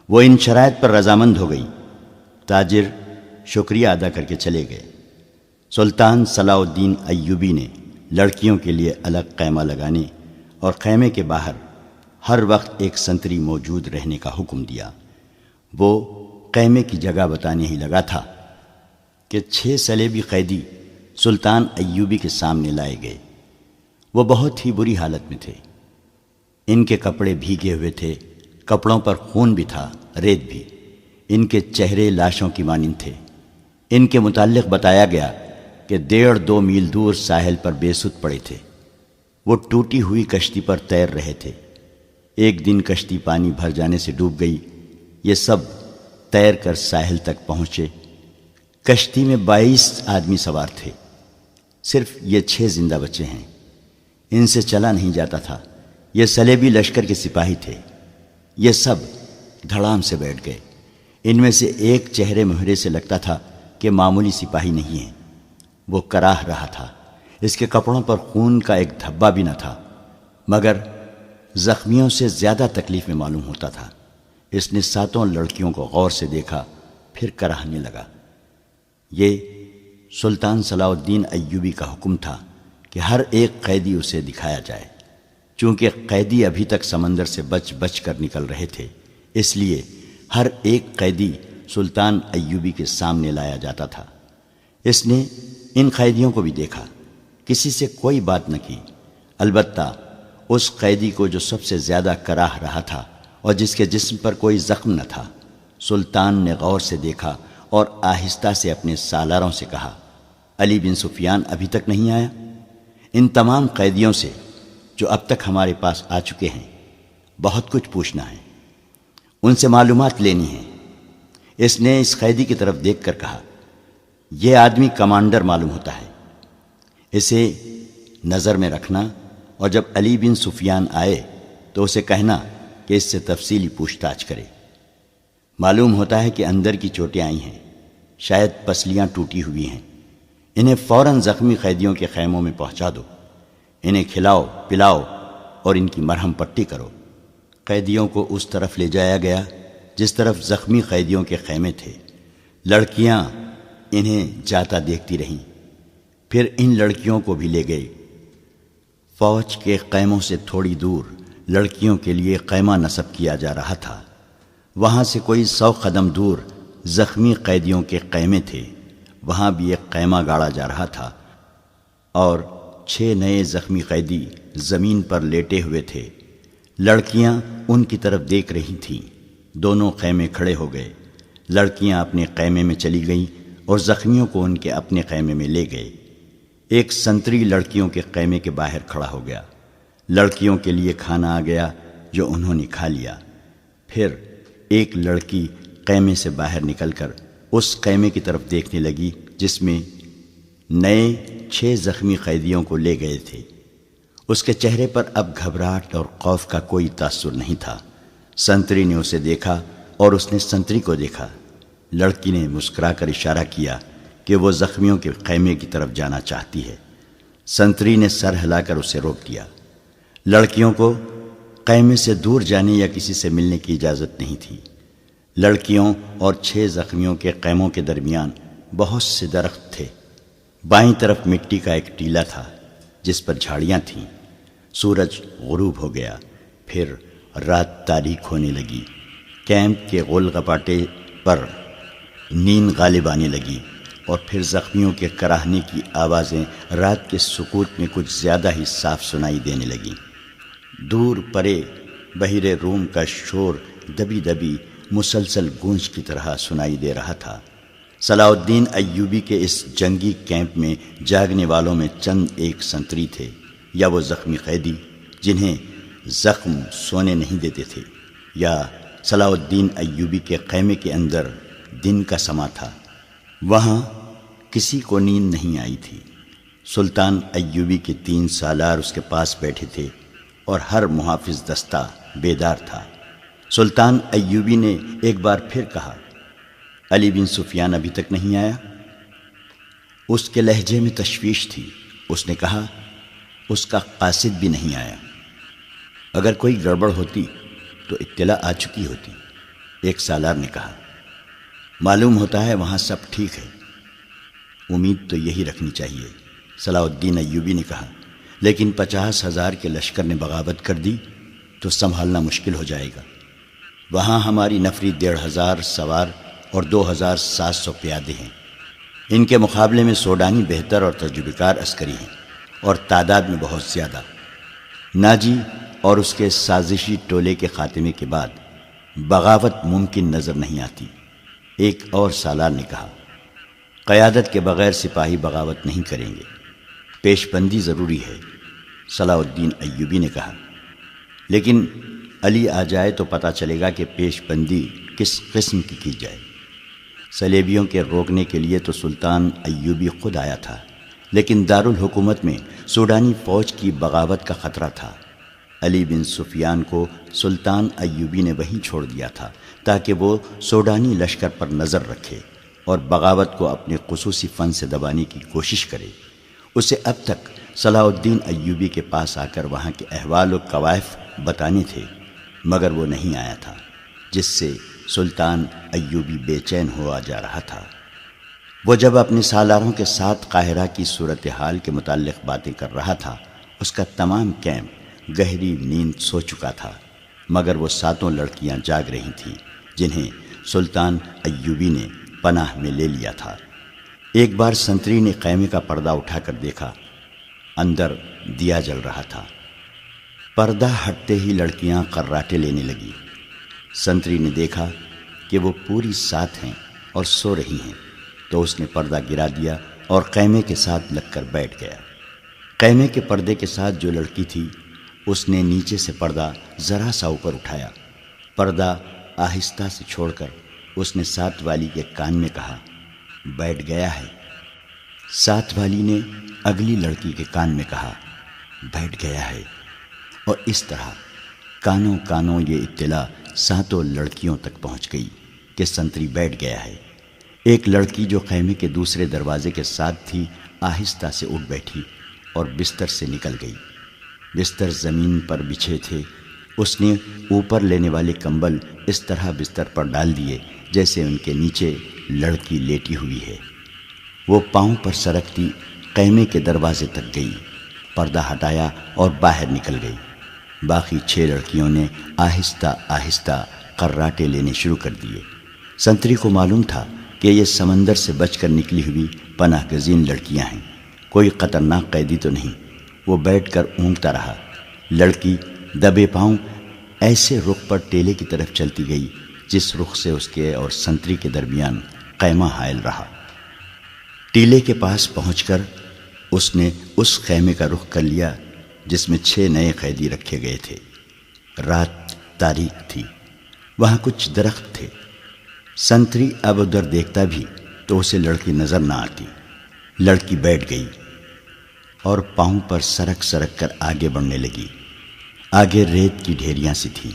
وہ ان شرائط پر رضامند ہو گئی۔ تاجر شکریہ ادا کر کے چلے گئے۔ سلطان صلاح الدین ایوبی نے لڑکیوں کے لیے الگ خیمہ لگانے اور خیمے کے باہر ہر وقت ایک سنتری موجود رہنے کا حکم دیا۔ وہ خیمے کی جگہ بتانے ہی لگا تھا کہ 6 صلیبی قیدی سلطان ایوبی کے سامنے لائے گئے۔ وہ بہت ہی بری حالت میں تھے۔ ان کے کپڑے بھیگے ہوئے تھے، کپڑوں پر خون بھی تھا، ریت بھی۔ ان کے چہرے لاشوں کی مانند تھے۔ ان کے متعلق بتایا گیا کہ 1.5-2 میل دور ساحل پر بے سود پڑے تھے۔ وہ ٹوٹی ہوئی کشتی پر تیر رہے تھے۔ ایک دن کشتی پانی بھر جانے سے ڈوب گئی۔ یہ سب تیر کر ساحل تک پہنچے۔ کشتی میں 22 آدمی سوار تھے، صرف یہ 6 زندہ بچے ہیں۔ ان سے چلا نہیں جاتا تھا۔ یہ صلیبی لشکر کے سپاہی تھے۔ یہ سب دھڑام سے بیٹھ گئے۔ ان میں سے ایک چہرے مہرے سے لگتا تھا کہ معمولی سپاہی نہیں ہے۔ وہ کراہ رہا تھا۔ اس کے کپڑوں پر خون کا ایک دھبا بھی نہ تھا، مگر زخمیوں سے زیادہ تکلیف میں معلوم ہوتا تھا۔ اس نے 7 لڑکیوں کو غور سے دیکھا، پھر کراہنے لگا۔ یہ سلطان صلاح الدین ایوبی کا حکم تھا کہ ہر ایک قیدی اسے دکھایا جائے۔ چونکہ قیدی ابھی تک سمندر سے بچ بچ کر نکل رہے تھے، اس لیے ہر ایک قیدی سلطان ایوبی کے سامنے لایا جاتا تھا۔ اس نے ان قیدیوں کو بھی دیکھا، کسی سے کوئی بات نہ کی، البتہ اس قیدی کو جو سب سے زیادہ کراہ رہا تھا اور جس کے جسم پر کوئی زخم نہ تھا، سلطان نے غور سے دیکھا اور آہستہ سے اپنے سالاروں سے کہا، علی بن سفیان ابھی تک نہیں آیا؟ ان تمام قیدیوں سے جو اب تک ہمارے پاس آ چکے ہیں بہت کچھ پوچھنا ہے، ان سے معلومات لینی ہے۔ اس نے اس قیدی کی طرف دیکھ کر کہا، یہ آدمی کمانڈر معلوم ہوتا ہے، اسے نظر میں رکھنا، اور جب علی بن سفیان آئے تو اسے کہنا کہ اس سے تفصیلی پوچھ تاچھ کرے۔ معلوم ہوتا ہے کہ اندر کی چوٹیں آئی ہیں، شاید پسلیاں ٹوٹی ہوئی ہیں۔ انہیں فوراً زخمی قیدیوں کے خیموں میں پہنچا دو، انہیں کھلاؤ پلاؤ اور ان کی مرہم پٹی کرو۔ قیدیوں کو اس طرف لے جایا گیا جس طرف زخمی قیدیوں کے خیمے تھے۔ لڑکیاں انہیں جاتا دیکھتی رہیں، پھر ان لڑکیوں کو بھی لے گئے۔ فوج کے خیموں سے تھوڑی دور لڑکیوں کے لیے خیمہ نصب کیا جا رہا تھا۔ وہاں سے کوئی 100 قدم دور زخمی قیدیوں کے خیمے تھے، وہاں بھی ایک خیمہ گاڑا جا رہا تھا اور 6 نئے زخمی قیدی زمین پر لیٹے ہوئے تھے۔ لڑکیاں ان کی طرف دیکھ رہی تھیں۔ دونوں خیمے کھڑے ہو گئے۔ لڑکیاں اپنے خیمے میں چلی گئیں اور زخمیوں کو ان کے اپنے خیمے میں لے گئے۔ ایک سنتری لڑکیوں کے خیمے کے باہر کھڑا ہو گیا۔ لڑکیوں کے لیے کھانا آ گیا جو انہوں نے کھا لیا۔ پھر ایک لڑکی خیمے سے باہر نکل کر اس خیمے کی طرف دیکھنے لگی جس میں نئے 6 زخمی قیدیوں کو لے گئے تھے۔ اس کے چہرے پر اب گھبراہٹ اور خوف کا کوئی تاثر نہیں تھا۔ سنتری نے اسے دیکھا اور اس نے سنتری کو دیکھا۔ لڑکی نے مسکرا کر اشارہ کیا کہ وہ زخمیوں کے خیمے کی طرف جانا چاہتی ہے۔ سنتری نے سر ہلا کر اسے روک دیا۔ لڑکیوں کو خیمے سے دور جانے یا کسی سے ملنے کی اجازت نہیں تھی۔ لڑکیوں اور 6 زخمیوں کے خیموں کے درمیان بہت سے درخت تھے۔ بائیں طرف مٹی کا ایک ٹیلہ تھا جس پر جھاڑیاں تھیں۔ سورج غروب ہو گیا، پھر رات تاریک ہونے لگی۔ کیمپ کے غول غپاٹے پر نیند غالب آنے لگی اور پھر زخمیوں کے کراہنے کی آوازیں رات کے سکوت میں کچھ زیادہ ہی صاف سنائی دینے لگیں۔ دور پرے بحیرہ روم کا شور دبی دبی مسلسل گونج کی طرح سنائی دے رہا تھا۔ صلاح الدین ایوبی کے اس جنگی کیمپ میں جاگنے والوں میں چند ایک سنتری تھے یا وہ زخمی قیدی جنہیں زخم سونے نہیں دیتے تھے، یا صلاح الدین ایوبی کے خیمے کے اندر دن کا سما تھا۔ وہاں کسی کو نیند نہیں آئی تھی۔ سلطان ایوبی کے 3 سالار اس کے پاس بیٹھے تھے اور ہر محافظ دستہ بیدار تھا۔ سلطان ایوبی نے ایک بار پھر کہا، علی بن سفیان ابھی تک نہیں آیا؟ اس کے لہجے میں تشویش تھی۔ اس نے کہا، اس کا قاصد بھی نہیں آیا۔ اگر کوئی گڑبڑ ہوتی تو اطلاع آ چکی ہوتی۔ ایک سالار نے کہا، معلوم ہوتا ہے وہاں سب ٹھیک ہے۔ امید تو یہی رکھنی چاہیے، صلاح الدین ایوبی نے کہا، لیکن 50,000 کے لشکر نے بغاوت کر دی تو سنبھالنا مشکل ہو جائے گا۔ وہاں ہماری نفری 1,500 سوار اور 2,700 پیادے ہیں۔ ان کے مقابلے میں سوڈانی بہتر اور تجربہ کار عسکری ہیں اور تعداد میں بہت زیادہ۔ ناجی اور اس کے سازشی ٹولے کے خاتمے کے بعد بغاوت ممکن نظر نہیں آتی۔ ایک اور سالار نے کہا، قیادت کے بغیر سپاہی بغاوت نہیں کریں گے، پیش بندی ضروری ہے۔ صلاح الدین ایوبی نے کہا، لیکن علی آ جائے تو پتہ چلے گا کہ پیش بندی کس قسم کی جائے۔ صلیبیوں کے روکنے کے لیے تو سلطان ایوبی خود آیا تھا، لیکن دارالحکومت میں سوڈانی فوج کی بغاوت کا خطرہ تھا۔ علی بن سفیان کو سلطان ایوبی نے وہیں چھوڑ دیا تھا تاکہ وہ سوڈانی لشکر پر نظر رکھے اور بغاوت کو اپنے خصوصی فن سے دبانے کی کوشش کرے۔ اسے اب تک صلاح الدین ایوبی کے پاس آ کر وہاں کے احوال و کوائف بتانے تھے، مگر وہ نہیں آیا تھا، جس سے سلطان ایوبی بے چین ہوا جا رہا تھا۔ وہ جب اپنے سالاروں کے ساتھ قاہرہ کی صورتحال کے متعلق باتیں کر رہا تھا، اس کا تمام کیمپ گہری نیند سو چکا تھا، مگر وہ 7 لڑکیاں جاگ رہی تھیں جنہیں سلطان ایوبی نے پناہ میں لے لیا تھا۔ ایک بار سنتری نے خیمے کا پردہ اٹھا کر دیکھا، اندر دیا جل رہا تھا۔ پردہ ہٹتے ہی لڑکیاں قراٹے لینے لگی۔ سنتری نے دیکھا کہ وہ پوری ساتھ ہیں اور سو رہی ہیں، تو اس نے پردہ گرا دیا اور خیمے کے ساتھ لگ کر بیٹھ گیا۔ خیمے کے پردے کے ساتھ جو لڑکی تھی، اس نے نیچے سے پردہ ذرا سا اوپر اٹھایا۔ پردہ آہستہ سے چھوڑ کر اس نے ساتھ والی کے کان میں کہا، بیٹھ گیا ہے۔ ساتھ والی نے اگلی لڑکی کے کان میں کہا، بیٹھ گیا ہے، اور اس طرح کانوں کانوں یہ اطلاع 7 لڑکیوں تک پہنچ گئی کہ سنتری بیٹھ گیا ہے۔ ایک لڑکی جو خیمے کے دوسرے دروازے کے ساتھ تھی آہستہ سے اٹھ بیٹھی اور بستر سے نکل گئی۔ بستر زمین پر بچھے تھے۔ اس نے اوپر لینے والے کمبل اس طرح بستر پر ڈال دیے جیسے ان کے نیچے لڑکی لیٹی ہوئی ہے۔ وہ پاؤں پر سرکتی خیمے کے دروازے تک گئی، پردہ ہٹایا اور باہر نکل گئی۔ باقی 6 لڑکیوں نے آہستہ آہستہ قراٹے لینے شروع کر دیے۔ سنتری کو معلوم تھا کہ یہ سمندر سے بچ کر نکلی ہوئی پناہ گزین لڑکیاں ہیں، کوئی خطرناک قیدی تو نہیں۔ وہ بیٹھ کر اونگتا رہا۔ لڑکی دبے پاؤں ایسے رخ پر ٹیلے کی طرف چلتی گئی جس رخ سے اس کے اور سنتری کے درمیان خیمہ حائل رہا۔ ٹیلے کے پاس پہنچ کر اس نے اس خیمے کا رخ کر لیا جس میں 6 نئے قیدی رکھے گئے تھے۔ رات تاریک تھی، وہاں کچھ درخت تھے۔ سنتری اب ادھر دیکھتا بھی تو اسے لڑکی نظر نہ آتی۔ لڑکی بیٹھ گئی اور پاؤں پر سرک سرک کر آگے بڑھنے لگی۔ آگے ریت کی ڈھیریاں سی تھیں۔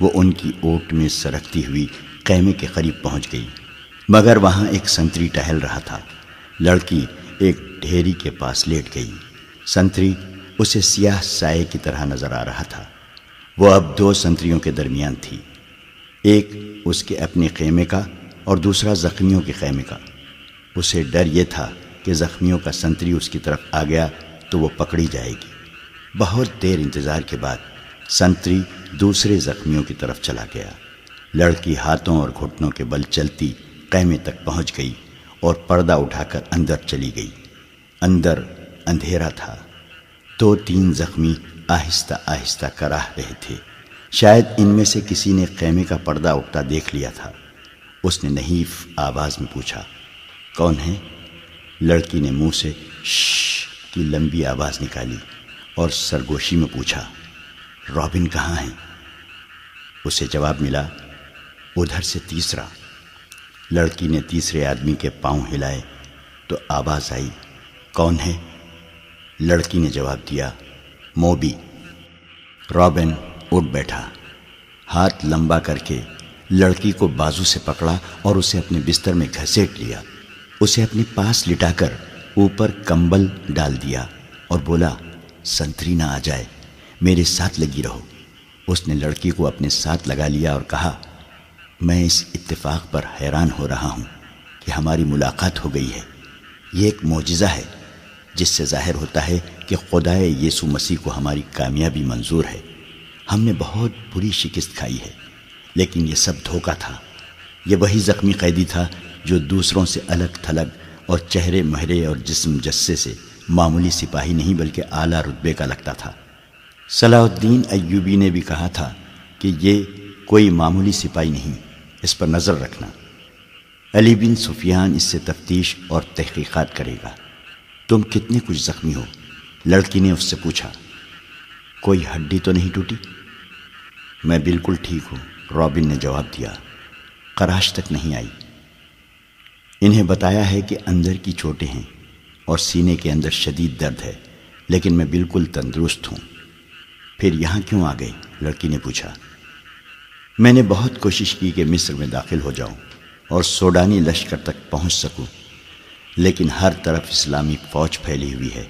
وہ ان کی اوٹ میں سرکتی ہوئی خیمے کے قریب پہنچ گئی، مگر وہاں ایک سنتری ٹہل رہا تھا۔ لڑکی ایک ڈھیری کے پاس لیٹ گئی۔ سنتری اسے سیاہ سائے کی طرح نظر آ رہا تھا۔ وہ اب 2 سنتریوں کے درمیان تھی، ایک اس کے اپنے خیمے کا اور دوسرا زخمیوں کے خیمے کا۔ اسے ڈر یہ تھا کہ زخمیوں کا سنتری اس کی طرف آ گیا تو وہ پکڑی جائے گی۔ بہت دیر انتظار کے بعد سنتری دوسرے زخمیوں کی طرف چلا گیا۔ لڑکی ہاتھوں اور گھٹنوں کے بل چلتی خیمے تک پہنچ گئی اور پردہ اٹھا کر اندر چلی گئی۔ اندر اندھیرا تھا۔ 2-3 زخمی آہستہ آہستہ کراہ رہے تھے۔ شاید ان میں سے کسی نے خیمے کا پردہ اٹھتا دیکھ لیا تھا۔ اس نے نحیف آواز میں پوچھا، کون ہے؟ لڑکی نے منہ سے شش کی لمبی آواز نکالی اور سرگوشی میں پوچھا، رابن کہاں ہے؟ اسے جواب ملا، ادھر سے تیسرا۔ لڑکی نے تیسرے آدمی کے پاؤں ہلائے تو آواز آئی، کون ہے؟ لڑکی نے جواب دیا، موبی۔ رابن اٹھ بیٹھا، ہاتھ لمبا کر کے لڑکی کو بازو سے پکڑا اور اسے اپنے بستر میں گھسیٹ لیا۔ اسے اپنے پاس لٹا کر اوپر کمبل ڈال دیا اور بولا، سنتری نہ آ جائے، میرے ساتھ لگی رہو۔ اس نے لڑکی کو اپنے ساتھ لگا لیا اور کہا، میں اس اتفاق پر حیران ہو رہا ہوں کہ ہماری ملاقات ہو گئی ہے۔ یہ ایک معجزہ ہے جس سے ظاہر ہوتا ہے کہ خدائے یسوع مسیح کو ہماری کامیابی منظور ہے۔ ہم نے بہت بری شکست کھائی ہے، لیکن یہ سب دھوکہ تھا۔ یہ وہی زخمی قیدی تھا جو دوسروں سے الگ تھلگ اور چہرے مہرے اور جسم جسے سے معمولی سپاہی نہیں بلکہ اعلیٰ رتبے کا لگتا تھا۔ صلاح الدین ایوبی نے بھی کہا تھا کہ یہ کوئی معمولی سپاہی نہیں، اس پر نظر رکھنا۔ علی بن سفیان اس سے تفتیش اور تحقیقات کرے گا۔ تم کتنے کچھ زخمی ہو؟ لڑکی نے اس سے پوچھا۔ کوئی ہڈی تو نہیں ٹوٹی؟ میں بالکل ٹھیک ہوں، رابن نے جواب دیا، خراش تک نہیں آئی۔ انہیں بتایا ہے کہ اندر کی چوٹیں ہیں اور سینے کے اندر شدید درد ہے، لیکن میں بالکل تندرست ہوں۔ پھر یہاں کیوں آ گئے؟ لڑکی نے پوچھا۔ میں نے بہت کوشش کی کہ مصر میں داخل ہو جاؤں اور سوڈانی لشکر تک پہنچ سکوں، لیکن ہر طرف اسلامی فوج پھیلی ہوئی ہے،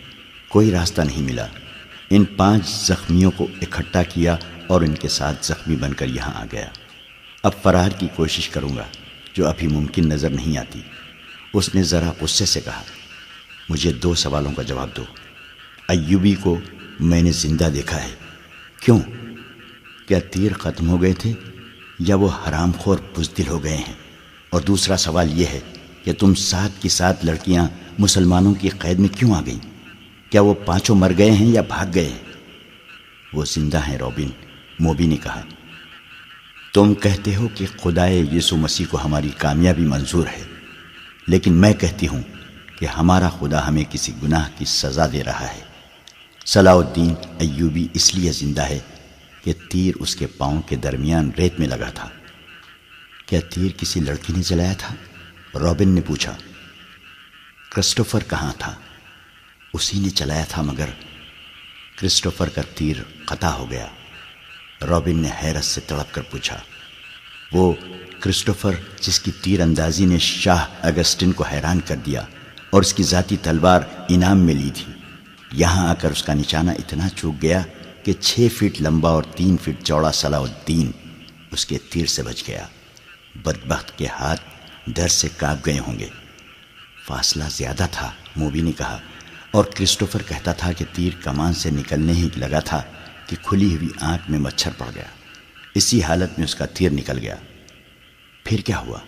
کوئی راستہ نہیں ملا۔ ان 5 زخمیوں کو اکٹھا کیا اور ان کے ساتھ زخمی بن کر یہاں آ گیا۔ اب فرار کی کوشش کروں گا جو ابھی ممکن نظر نہیں آتی۔ اس نے ذرا غصے سے کہا، مجھے 2 سوالوں کا جواب دو۔ ایوبی کو میں نے زندہ دیکھا ہے، کیوں؟ کیا تیر ختم ہو گئے تھے یا وہ حرام خور بزدل ہو گئے ہیں؟ اور دوسرا سوال یہ ہے کہ تم 7 کی 7 لڑکیاں مسلمانوں کی قید میں کیوں آ گئیں؟ کیا وہ 5 مر گئے ہیں یا بھاگ گئے ہیں؟ وہ زندہ ہیں رابن، موبی نے کہا۔ تم کہتے ہو کہ خدائے یسوع مسیح کو ہماری کامیابی منظور ہے، لیکن میں کہتی ہوں کہ ہمارا خدا ہمیں کسی گناہ کی سزا دے رہا ہے۔ صلاح الدین ایوبی اس لیے زندہ ہے کہ تیر اس کے پاؤں کے درمیان ریت میں لگا تھا۔ کیا تیر کسی لڑکی نے چلایا تھا؟ رابن نے پوچھا۔ کرسٹوفر کہاں تھا؟ اسی نے چلایا تھا، مگر کرسٹوفر کا تیر قطع ہو گیا۔ رابن نے حیرت سے تڑپ کر پوچھا، وہ کرسٹوفر جس کی تیر اندازی نے شاہ اگسٹن کو حیران کر دیا اور اس کی ذاتی تلوار انعام میں لی تھی، یہاں آ کر اس کا نشانہ اتنا چوک گیا کہ 6 فٹ لمبا اور 3 فٹ چوڑا صلاح الدین اس کے تیر سے بچ گیا۔ بدبخت کے ہاتھ ڈر سے کانپ گئے ہوں گے۔ فاصلہ زیادہ تھا، موبی نے کہا، اور کرسٹوفر کہتا تھا کہ تیر کمان سے نکلنے ہی لگا تھا کہ کھلی ہوئی آنکھ میں مچھر پڑ گیا، اسی حالت میں اس کا تیر نکل گیا۔ پھر کیا ہوا؟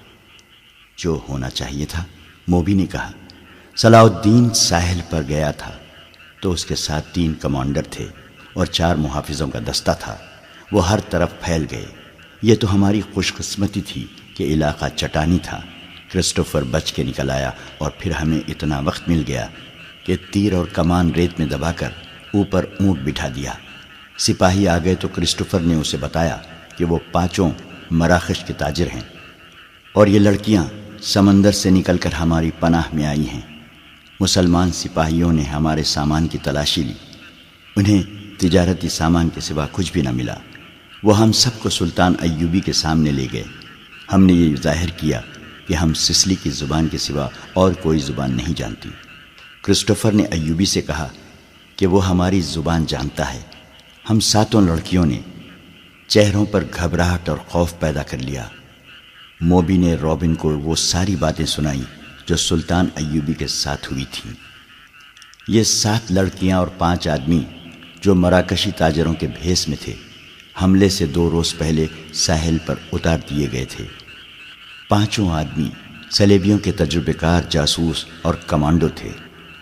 جو ہونا چاہیے تھا، موبی نے کہا۔ صلاح الدین ساحل پر گیا تھا تو اس کے ساتھ 3 کمانڈر تھے اور 4 محافظوں کا دستہ تھا۔ وہ ہر طرف پھیل گئے۔ یہ تو ہماری خوش قسمتی تھی کہ علاقہ چٹانی تھا۔ کرسٹوفر بچ کے نکل آیا اور پھر ہمیں اتنا وقت مل گیا کہ تیر اور کمان ریت میں دبا کر اوپر اونٹ بٹھا دیا۔ سپاہی آ گئے تو کرسٹوفر نے اسے بتایا کہ وہ 5 مراکش کے تاجر ہیں اور یہ لڑکیاں سمندر سے نکل کر ہماری پناہ میں آئی ہیں۔ مسلمان سپاہیوں نے ہمارے سامان کی تلاشی لی۔ انہیں تجارتی سامان کے سوا کچھ بھی نہ ملا۔ وہ ہم سب کو سلطان ایوبی کے سامنے لے گئے۔ ہم نے یہ ظاہر کیا کہ ہم سسلی کی زبان کے سوا اور کوئی زبان نہیں جانتی۔ کرسٹوفر نے ایوبی سے کہا کہ وہ ہماری زبان جانتا ہے۔ ہم 7 لڑکیوں نے چہروں پر گھبراہٹ اور خوف پیدا کر لیا۔ موبی نے رابن کو وہ ساری باتیں سنائیں جو سلطان ایوبی کے ساتھ ہوئی تھیں۔ یہ 7 لڑکیاں اور 5 آدمی جو مراکشی تاجروں کے بھیس میں تھے، حملے سے 2 روز پہلے ساحل پر اتار دیے گئے تھے۔ 5 آدمی صلیبیوں کے تجربے کار جاسوس اور کمانڈو تھے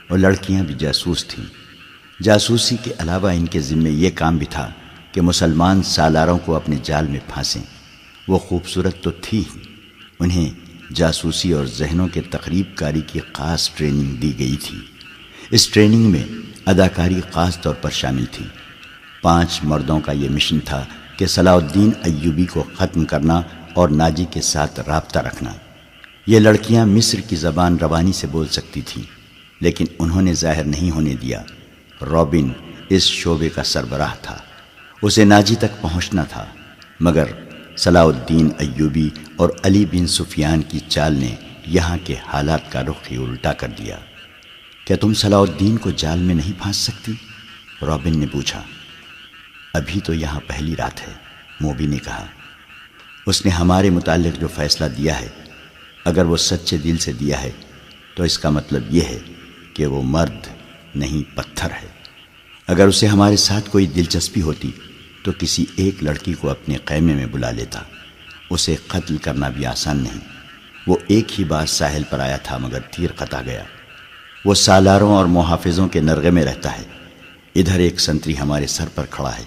اور لڑکیاں بھی جاسوس تھیں۔ جاسوسی کے علاوہ ان کے ذمے یہ کام بھی تھا کہ مسلمان سالاروں کو اپنے جال میں پھانسیں۔ وہ خوبصورت تو تھی ہی، انہیں جاسوسی اور ذہنوں کے تخریب کاری کی خاص ٹریننگ دی گئی تھی۔ اس ٹریننگ میں اداکاری خاص طور پر شامل تھی۔ 5 مردوں کا یہ مشن تھا کہ صلاح الدین ایوبی کو ختم کرنا اور ناجی کے ساتھ رابطہ رکھنا۔ یہ لڑکیاں مصر کی زبان روانی سے بول سکتی تھیں، لیکن انہوں نے ظاہر نہیں ہونے دیا۔ رابن اس شعبے کا سربراہ تھا، اسے ناجی تک پہنچنا تھا، مگر صلاح الدین ایوبی اور علی بن سفیان کی چال نے یہاں کے حالات کا رخ ہی الٹا کر دیا۔ کیا تم صلاح الدین کو جال میں نہیں پھانس سکتی؟ رابن نے پوچھا۔ ابھی تو یہاں پہلی رات ہے، موبی نے کہا۔ اس نے ہمارے متعلق جو فیصلہ دیا ہے، اگر وہ سچے دل سے دیا ہے تو اس کا مطلب یہ ہے کہ وہ مرد نہیں پتھر ہے۔ اگر اسے ہمارے ساتھ کوئی دلچسپی ہوتی تو کسی ایک لڑکی کو اپنے خیمے میں بلا لیتا۔ اسے قتل کرنا بھی آسان نہیں۔ وہ ایک ہی بار ساحل پر آیا تھا مگر تیر قطع گیا۔ وہ سالاروں اور محافظوں کے نرغے میں رہتا ہے۔ ادھر ایک سنتری ہمارے سر پر کھڑا ہے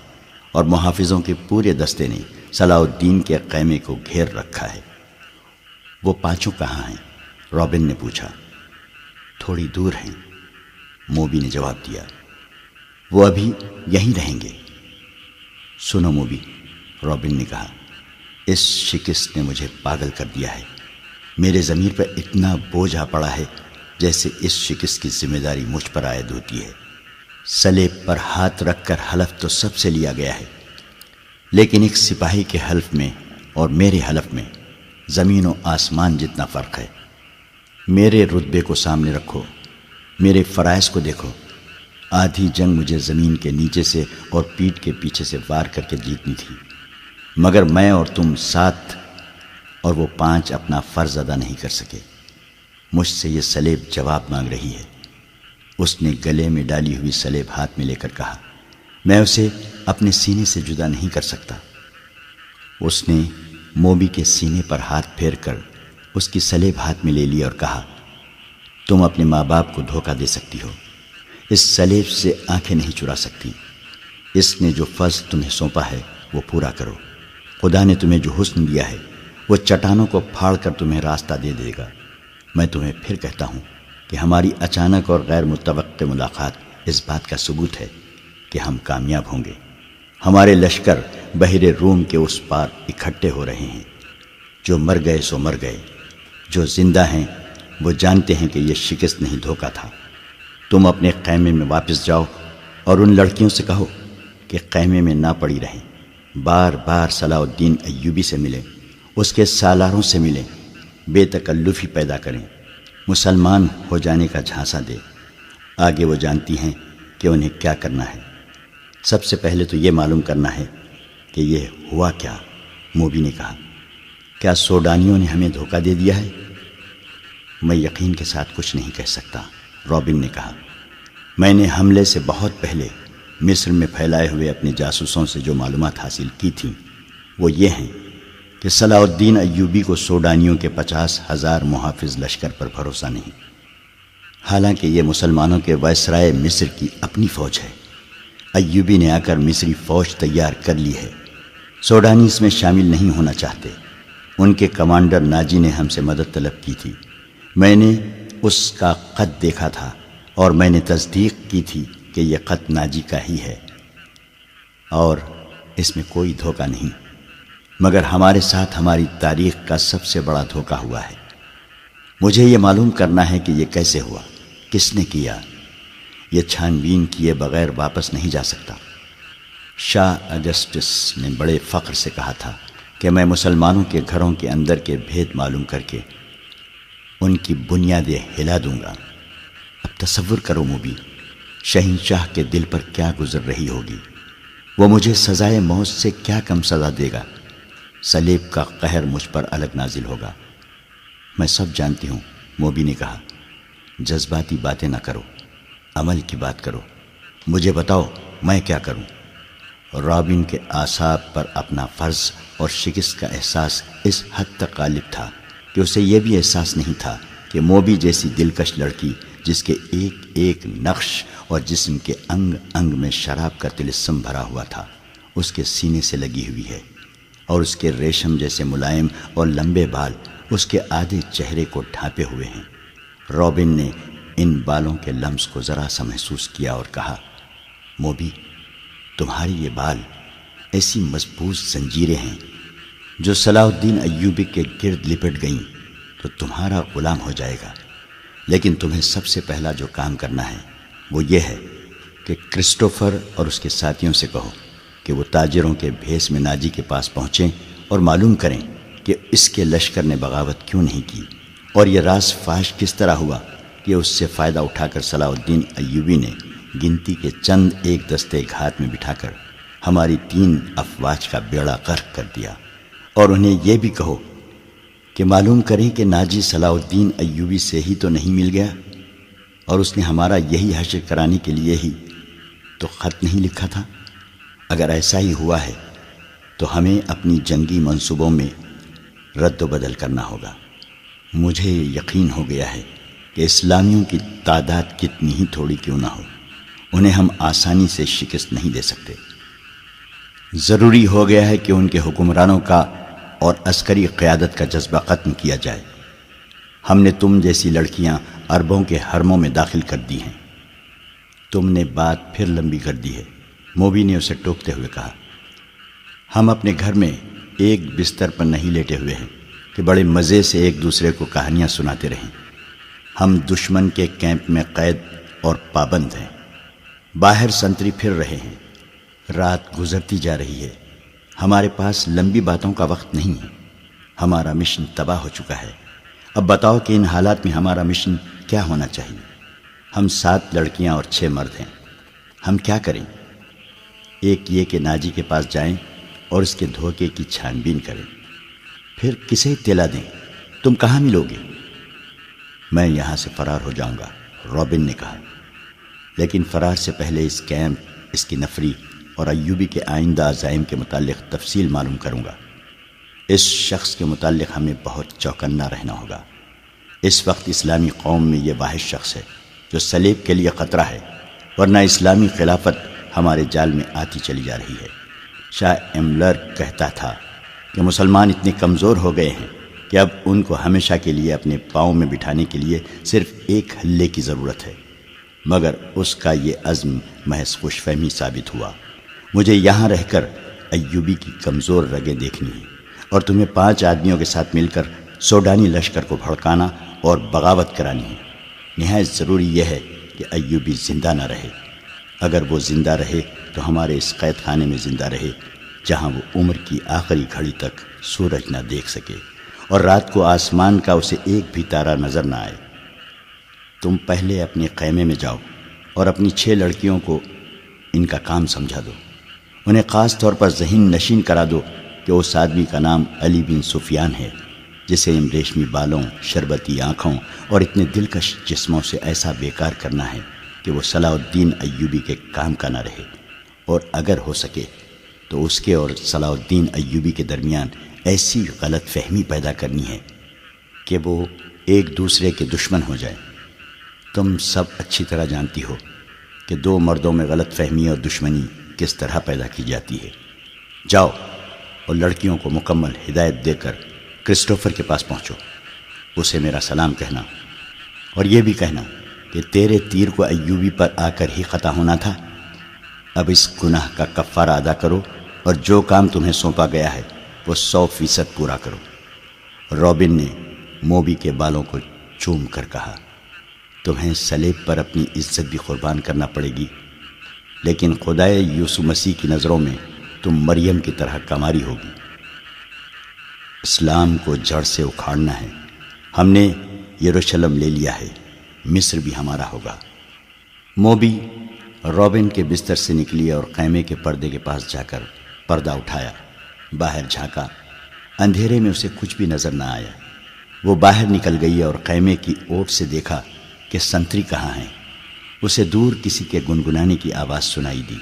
اور محافظوں کے پورے دستے نے صلاح الدین کے خیمے کو گھیر رکھا ہے۔ وہ 5 کہاں ہیں؟ رابن نے پوچھا۔ تھوڑی دور ہیں، موبی نے جواب دیا۔ وہ ابھی یہیں رہیں گے۔ سنو موبی، رابن نے کہا، اس شکست نے مجھے پاگل کر دیا ہے۔ میرے ضمیر پر اتنا بوجھ آ پڑا ہے جیسے اس شکست کی ذمہ داری مجھ پر عائد ہوتی ہے۔ صلیب پر ہاتھ رکھ کر حلف تو سب سے لیا گیا ہے، لیکن ایک سپاہی کے حلف میں اور میرے حلف میں زمین و آسمان جتنا فرق ہے۔ میرے رتبے کو سامنے رکھو، میرے فرائض کو دیکھو۔ آدھی جنگ مجھے زمین کے نیچے سے اور پیٹھ کے پیچھے سے وار کر کے جیتنی تھی، مگر میں اور تم 7 اور وہ 5 اپنا فرض ادا نہیں کر سکے۔ مجھ سے یہ صلیب جواب مانگ رہی ہے۔ اس نے گلے میں ڈالی ہوئی صلیب ہاتھ میں لے کر کہا، میں اسے اپنے سینے سے جدا نہیں کر سکتا۔ اس نے موبی کے سینے پر ہاتھ پھیر کر اس کی صلیب ہاتھ میں لے لی اور کہا، تم اپنے ماں باپ کو دھوکہ دے سکتی ہو، اس صلیب سے آنکھیں نہیں چرا سکتی۔ اس نے جو فرض تمہیں سونپا ہے وہ پورا کرو۔ خدا نے تمہیں جو حسن دیا ہے وہ چٹانوں کو پھاڑ کر تمہیں راستہ دے دے گا۔ میں تمہیں پھر کہتا ہوں کہ ہماری اچانک اور غیر متوقع ملاقات اس بات کا ثبوت ہے کہ ہم کامیاب ہوں گے۔ ہمارے لشکر بحر روم کے اس پار اکٹھے ہو رہے ہیں۔ جو مر گئے سو مر گئے، جو زندہ ہیں وہ جانتے ہیں کہ یہ شکست نہیں دھوکہ تھا۔ تم اپنے خیمے میں واپس جاؤ اور ان لڑکیوں سے کہو کہ خیمے میں نہ پڑی رہیں، بار بار صلاح الدین ایوبی سے ملیں، اس کے سالاروں سے ملیں، بے تکلفی پیدا کریں، مسلمان ہو جانے کا جھانسا دے۔ آگے وہ جانتی ہیں کہ انہیں کیا کرنا ہے۔ سب سے پہلے تو یہ معلوم کرنا ہے کہ یہ ہوا کیا۔ موبی نے کہا، کیا سوڈانیوں نے ہمیں دھوکہ دے دیا ہے؟ میں یقین کے ساتھ کچھ نہیں کہہ سکتا، رابن نے کہا۔ میں نے حملے سے بہت پہلے مصر میں پھیلائے ہوئے اپنے جاسوسوں سے جو معلومات حاصل کی تھیں وہ یہ ہیں کہ صلاح الدین ایوبی کو سوڈانیوں کے 50,000 محافظ لشکر پر بھروسہ نہیں، حالانکہ یہ مسلمانوں کے وائسرائے مصر کی اپنی فوج ہے۔ ایوبی نے آ کر مصری فوج تیار کر لی ہے، سوڈانی اس میں شامل نہیں ہونا چاہتے۔ ان کے کمانڈر ناجی نے ہم سے مدد طلب کی تھی، میں نے اس کا خط دیکھا تھا اور میں نے تصدیق کی تھی کہ یہ خط ناجی کا ہی ہے اور اس میں کوئی دھوکہ نہیں، مگر ہمارے ساتھ ہماری تاریخ کا سب سے بڑا دھوکہ ہوا ہے۔ مجھے یہ معلوم کرنا ہے کہ یہ کیسے ہوا، کس نے کیا۔ یہ چھان بین کیے بغیر واپس نہیں جا سکتا۔ شاہ اگسٹس نے بڑے فخر سے کہا تھا کہ میں مسلمانوں کے گھروں کے اندر کے بھید معلوم کر کے ان کی بنیادیں ہلا دوں گا۔ اب تصور کرو موبی، شہنشاہ کے دل پر کیا گزر رہی ہوگی، وہ مجھے سزائے موت سے کیا کم سزا دے گا۔ صلیب کا قہر مجھ پر الگ نازل ہوگا۔ میں سب جانتی ہوں، موبی نے کہا، جذباتی باتیں نہ کرو، عمل کی بات کرو۔ مجھے بتاؤ میں کیا کروں۔ رابن کے اعصاب پر اپنا فرض اور شکست کا احساس اس حد تک غالب تھا کہ اسے یہ بھی احساس نہیں تھا کہ موبی جیسی دلکش لڑکی، جس کے ایک ایک نقش اور جسم کے انگ انگ میں شراب کا طلسم بھرا ہوا تھا، اس کے سینے سے لگی ہوئی ہے، اور اس کے ریشم جیسے ملائم اور لمبے بال اس کے آدھے چہرے کو ڈھانپے ہوئے ہیں۔ رابن نے ان بالوں کے لمس کو ذرا سا محسوس کیا اور کہا، موبی، تمہاری یہ بال ایسی مضبوط زنجیریں ہیں، جو صلاح الدین ایوبی کے گرد لپٹ گئیں تو تمہارا غلام ہو جائے گا۔ لیکن تمہیں سب سے پہلا جو کام کرنا ہے وہ یہ ہے کہ کرسٹوفر اور اس کے ساتھیوں سے کہو کہ وہ تاجروں کے بھیس میں ناجی کے پاس پہنچیں اور معلوم کریں کہ اس کے لشکر نے بغاوت کیوں نہیں کی، اور یہ راز فاش کس طرح ہوا کہ اس سے فائدہ اٹھا کر صلاح الدین ایوبی نے گنتی کے چند ایک دستے گھات میں بٹھا کر ہماری 3 افواج کا بیڑا غرق کر دیا۔ اور انہیں یہ بھی کہو کہ معلوم کریں کہ ناجی صلاح الدین ایوبی سے ہی تو نہیں مل گیا، اور اس نے ہمارا یہی حشر کرانے کے لیے ہی تو خط نہیں لکھا تھا۔ اگر ایسا ہی ہوا ہے تو ہمیں اپنی جنگی منصوبوں میں رد و بدل کرنا ہوگا۔ مجھے یقین ہو گیا ہے کہ اسلامیوں کی تعداد کتنی ہی تھوڑی کیوں نہ ہو، انہیں ہم آسانی سے شکست نہیں دے سکتے۔ ضروری ہو گیا ہے کہ ان کے حکمرانوں کا اور عسکری قیادت کا جذبہ ختم کیا جائے۔ ہم نے تم جیسی لڑکیاں عربوں کے حرموں میں داخل کر دی ہیں۔ تم نے بات پھر لمبی کر دی ہے، موبی نے اسے ٹوکتے ہوئے کہا۔ ہم اپنے گھر میں ایک بستر پر نہیں لیٹے ہوئے ہیں کہ بڑے مزے سے ایک دوسرے کو کہانیاں سناتے رہیں۔ ہم دشمن کے کیمپ میں قید اور پابند ہیں، باہر سنتری پھر رہے ہیں، رات گزرتی جا رہی ہے، ہمارے پاس لمبی باتوں کا وقت نہیں ہے، ہمارا مشن تباہ ہو چکا ہے۔ اب بتاؤ کہ ان حالات میں ہمارا مشن کیا ہونا چاہیے؟ ہم 7 لڑکیاں اور 6 مرد ہیں، ہم کیا کریں؟ ایک یہ کہ ناجی کے پاس جائیں اور اس کے دھوکے کی چھان بین کریں، پھر کسے اطلاع دیں؟ تم کہاں ملو گے؟ میں یہاں سے فرار ہو جاؤں گا، رابن نے کہا، لیکن فرار سے پہلے اس کیمپ، اس کی نفری اور ایوبی کے آئندہ عزائم کے متعلق تفصیل معلوم کروں گا۔ اس شخص کے متعلق ہمیں بہت چوکنا رہنا ہوگا۔ اس وقت اسلامی قوم میں یہ واحد شخص ہے جو صلیب کے لیے خطرہ ہے، ورنہ اسلامی خلافت ہمارے جال میں آتی چلی جا رہی ہے۔ شاہ ایملر کہتا تھا کہ مسلمان اتنے کمزور ہو گئے ہیں کہ اب ان کو ہمیشہ کے لیے اپنے پاؤں میں بٹھانے کے لیے صرف ایک ہلے کی ضرورت ہے، مگر اس کا یہ عزم محض خوش فہمی ثابت ہوا۔ مجھے یہاں رہ کر ایوبی کی کمزور رگیں دیکھنی ہیں، اور تمہیں 5 آدمیوں کے ساتھ مل کر سوڈانی لشکر کو بھڑکانا اور بغاوت کرانی ہے۔ نہایت ضروری یہ ہے کہ ایوبی زندہ نہ رہے۔ اگر وہ زندہ رہے تو ہمارے اس قید خانے میں زندہ رہے، جہاں وہ عمر کی آخری گھڑی تک سورج نہ دیکھ سکے، اور رات کو آسمان کا اسے ایک بھی تارا نظر نہ آئے۔ تم پہلے اپنے خیمے میں جاؤ اور اپنی 6 لڑکیوں کو ان کا کام سمجھا دو، انہیں خاص طور پر ذہن نشین کرا دو کہ اس آدمی کا نام علی بن سفیان ہے، جسے ان ریشمی بالوں، شربتی آنکھوں اور اتنے دلکش جسموں سے ایسا بیکار کرنا ہے کہ وہ صلاح الدین ایوبی کے کام کا نہ رہے، اور اگر ہو سکے تو اس کے اور صلاح الدین ایوبی کے درمیان ایسی غلط فہمی پیدا کرنی ہے کہ وہ ایک دوسرے کے دشمن ہو جائیں۔ تم سب اچھی طرح جانتی ہو کہ دو مردوں میں غلط فہمی اور دشمنی کس طرح پیدا کی جاتی ہے۔ جاؤ اور لڑکیوں کو مکمل ہدایت دے کر کرسٹوفر کے پاس پہنچو، اسے میرا سلام کہنا، اور یہ بھی کہنا کہ تیرے تیر کو ایوبی پر آ کر ہی قطع ہونا تھا۔ اب اس گناہ کا کفارہ ادا کرو اور جو کام تمہیں سونپا گیا ہے وہ 100% پورا کرو۔ رابن نے موبی کے بالوں کو چوم کر کہا، تمہیں صلیب پر اپنی عزت بھی قربان کرنا پڑے گی، لیکن خدائے یسوع مسیح کی نظروں میں تم مریم کی طرح کماری ہوگی۔ اسلام کو جڑ سے اکھاڑنا ہے۔ ہم نے یروشلم لے لیا ہے، مصر بھی ہمارا ہوگا۔ موبی رابن کے بستر سے نکلی اور خیمے کے پردے کے پاس جا کر پردہ اٹھایا، باہر جھانکا۔ اندھیرے میں اسے کچھ بھی نظر نہ آیا۔ وہ باہر نکل گئی اور خیمے کی اوٹ سے دیکھا کہ سنتری کہاں ہیں۔ اسے دور کسی کے گنگنانے کی آواز سنائی دی۔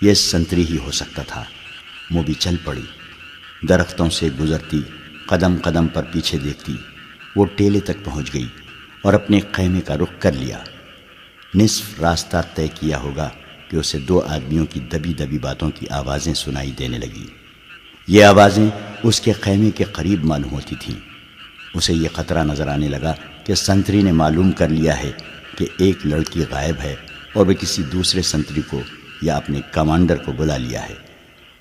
یہ سنتری ہی ہو سکتا تھا۔ موبی چل پڑی، درختوں سے گزرتی، قدم قدم پر پیچھے دیکھتی۔ وہ ٹیلے تک پہنچ گئی اور اپنے خیمے کا رخ کر لیا۔ نصف راستہ طے کیا ہوگا کہ اسے دو آدمیوں کی دبی دبی باتوں کی آوازیں سنائی دینے لگیں۔ یہ آوازیں اس کے خیمے کے قریب معلوم ہوتی تھیں۔ اسے یہ خطرہ نظر آنے لگا کہ سنتری نے معلوم کر لیا ہے کہ ایک لڑکی غائب ہے اور وہ کسی دوسرے سنتری کو یا اپنے کمانڈر کو بلا لیا ہے۔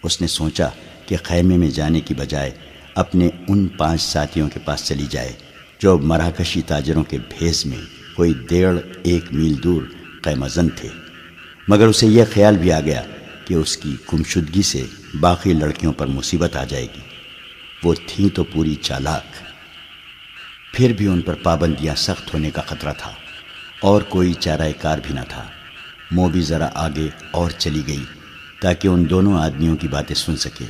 اس نے سوچا کہ خیمے میں جانے کی بجائے اپنے ان 5 ساتھیوں کے پاس چلی جائے جو مراکشی تاجروں کے بھیس میں کوئی 1.5 میل دور خیمہ زن تھے۔ مگر اسے یہ خیال بھی آ گیا کہ اس کی گمشدگی سے باقی لڑکیوں پر مصیبت آ جائے گی۔ وہ تھیں تو پوری چالاک، پھر بھی ان پر پابندیاں سخت ہونے کا خطرہ تھا اور کوئی چارہ کار بھی نہ تھا۔ موبی ذرا آگے اور چلی گئی تاکہ ان دونوں آدمیوں کی باتیں سن سکے۔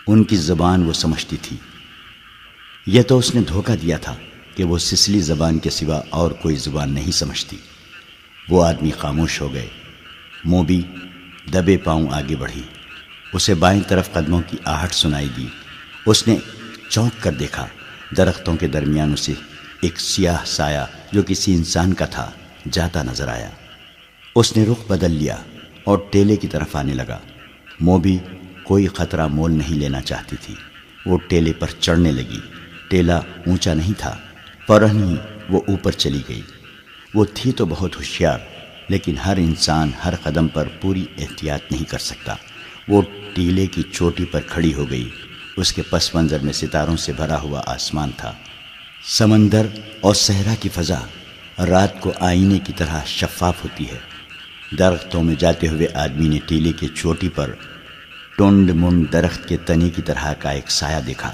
ان کی زبان وہ سمجھتی تھی۔ یہ تو اس نے دھوکہ دیا تھا کہ وہ سسلی زبان کے سوا اور کوئی زبان نہیں سمجھتی۔ وہ آدمی خاموش ہو گئے۔ موبی دبے پاؤں آگے بڑھی۔ اسے بائیں طرف قدموں کی آہٹ سنائی دی۔ اس نے چونک کر دیکھا۔ درختوں کے درمیان اسے ایک سیاہ سایہ جو کسی انسان کا تھا جاتا نظر آیا۔ اس نے رخ بدل لیا اور ٹیلے کی طرف آنے لگا۔ موبی کوئی خطرہ مول نہیں لینا چاہتی تھی۔ وہ ٹیلے پر چڑھنے لگی۔ ٹیلا اونچا نہیں تھا، فوراً ہی وہ اوپر چلی گئی۔ وہ تھی تو بہت ہوشیار، لیکن ہر انسان ہر قدم پر پوری احتیاط نہیں کر سکتا۔ وہ ٹیلے کی چوٹی پر کھڑی ہو گئی۔ اس کے پس منظر میں ستاروں سے بھرا ہوا آسمان تھا۔ سمندر اور صحرا کی فضا رات کو آئینے کی طرح شفاف ہوتی ہے۔ درختوں میں جاتے ہوئے آدمی نے ٹیلے کی چوٹی پر ٹونڈ منڈ درخت کے تنے کی طرح کا ایک سایہ دیکھا۔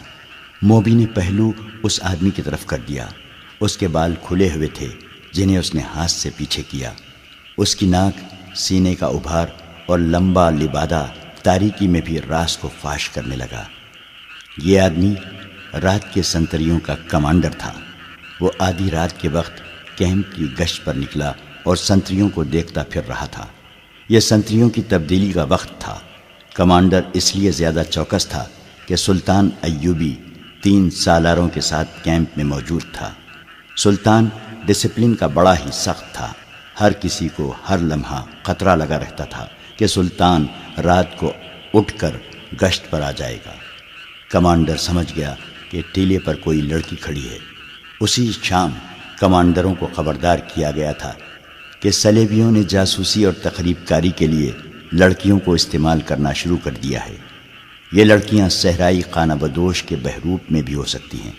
موبی نے پہلو اس آدمی کی طرف کر دیا۔ اس کے بال کھلے ہوئے تھے جنہیں اس نے ہاتھ سے پیچھے کیا۔ اس کی ناک، سینے کا ابھار اور لمبا لبادہ تاریکی میں بھی راز کو فاش کرنے لگا۔ یہ آدمی رات کے سنتریوں کا کمانڈر تھا۔ وہ آدھی رات کے وقت کیمپ کی گشت پر نکلا اور سنتریوں کو دیکھتا پھر رہا تھا۔ یہ سنتریوں کی تبدیلی کا وقت تھا۔ کمانڈر اس لیے زیادہ چوکس تھا کہ سلطان ایوبی 3 سالاروں کے ساتھ کیمپ میں موجود تھا۔ سلطان ڈسپلن کا بڑا ہی سخت تھا۔ ہر کسی کو ہر لمحہ خطرہ لگا رہتا تھا کہ سلطان رات کو اٹھ کر گشت پر آ جائے گا۔ کمانڈر سمجھ گیا کہ ٹیلے پر کوئی لڑکی کھڑی ہے۔ اسی شام کمانڈروں کو خبردار کیا گیا تھا کہ صلیبیوں نے جاسوسی اور تخریب کاری کے لیے لڑکیوں کو استعمال کرنا شروع کر دیا ہے۔ یہ لڑکیاں صحرائی خانہ بدوش کے بحروپ میں بھی ہو سکتی ہیں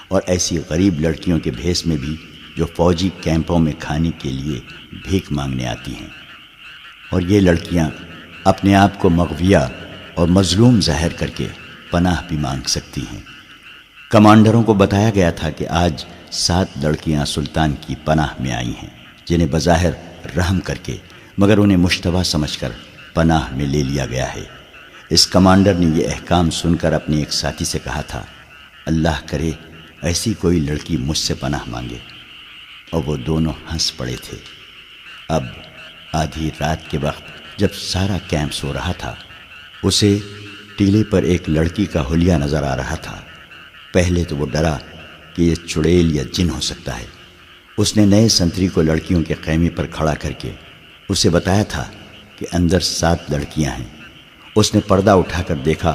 اور ایسی غریب لڑکیوں کے بھیس میں بھی جو فوجی کیمپوں میں کھانے کے لیے بھیک مانگنے آتی ہیں، اور یہ لڑکیاں اپنے آپ کو مغویہ اور مظلوم ظاہر کر کے پناہ بھی مانگ سکتی ہیں۔ کمانڈروں کو بتایا گیا تھا کہ آج 7 لڑکیاں سلطان کی پناہ میں آئی ہیں، جنہیں بظاہر رحم کر کے مگر انہیں مشتبہ سمجھ کر پناہ میں لے لیا گیا ہے۔ اس کمانڈر نے یہ احکام سن کر اپنے ایک ساتھی سے کہا تھا، اللہ کرے ایسی کوئی لڑکی مجھ سے پناہ مانگے، اور وہ دونوں ہنس پڑے تھے۔ اب آدھی رات کے وقت جب سارا کیمپ سو رہا تھا، اسے ٹیلے پر ایک لڑکی کا حلیہ نظر آ رہا تھا۔ پہلے تو وہ ڈرا کہ یہ چڑیل یا جن ہو سکتا ہے۔ اس نے نئے سنتری کو لڑکیوں کے خیمے پر کھڑا کر کے اسے بتایا تھا کہ اندر 7 لڑکیاں ہیں۔ اس نے پردہ اٹھا کر دیکھا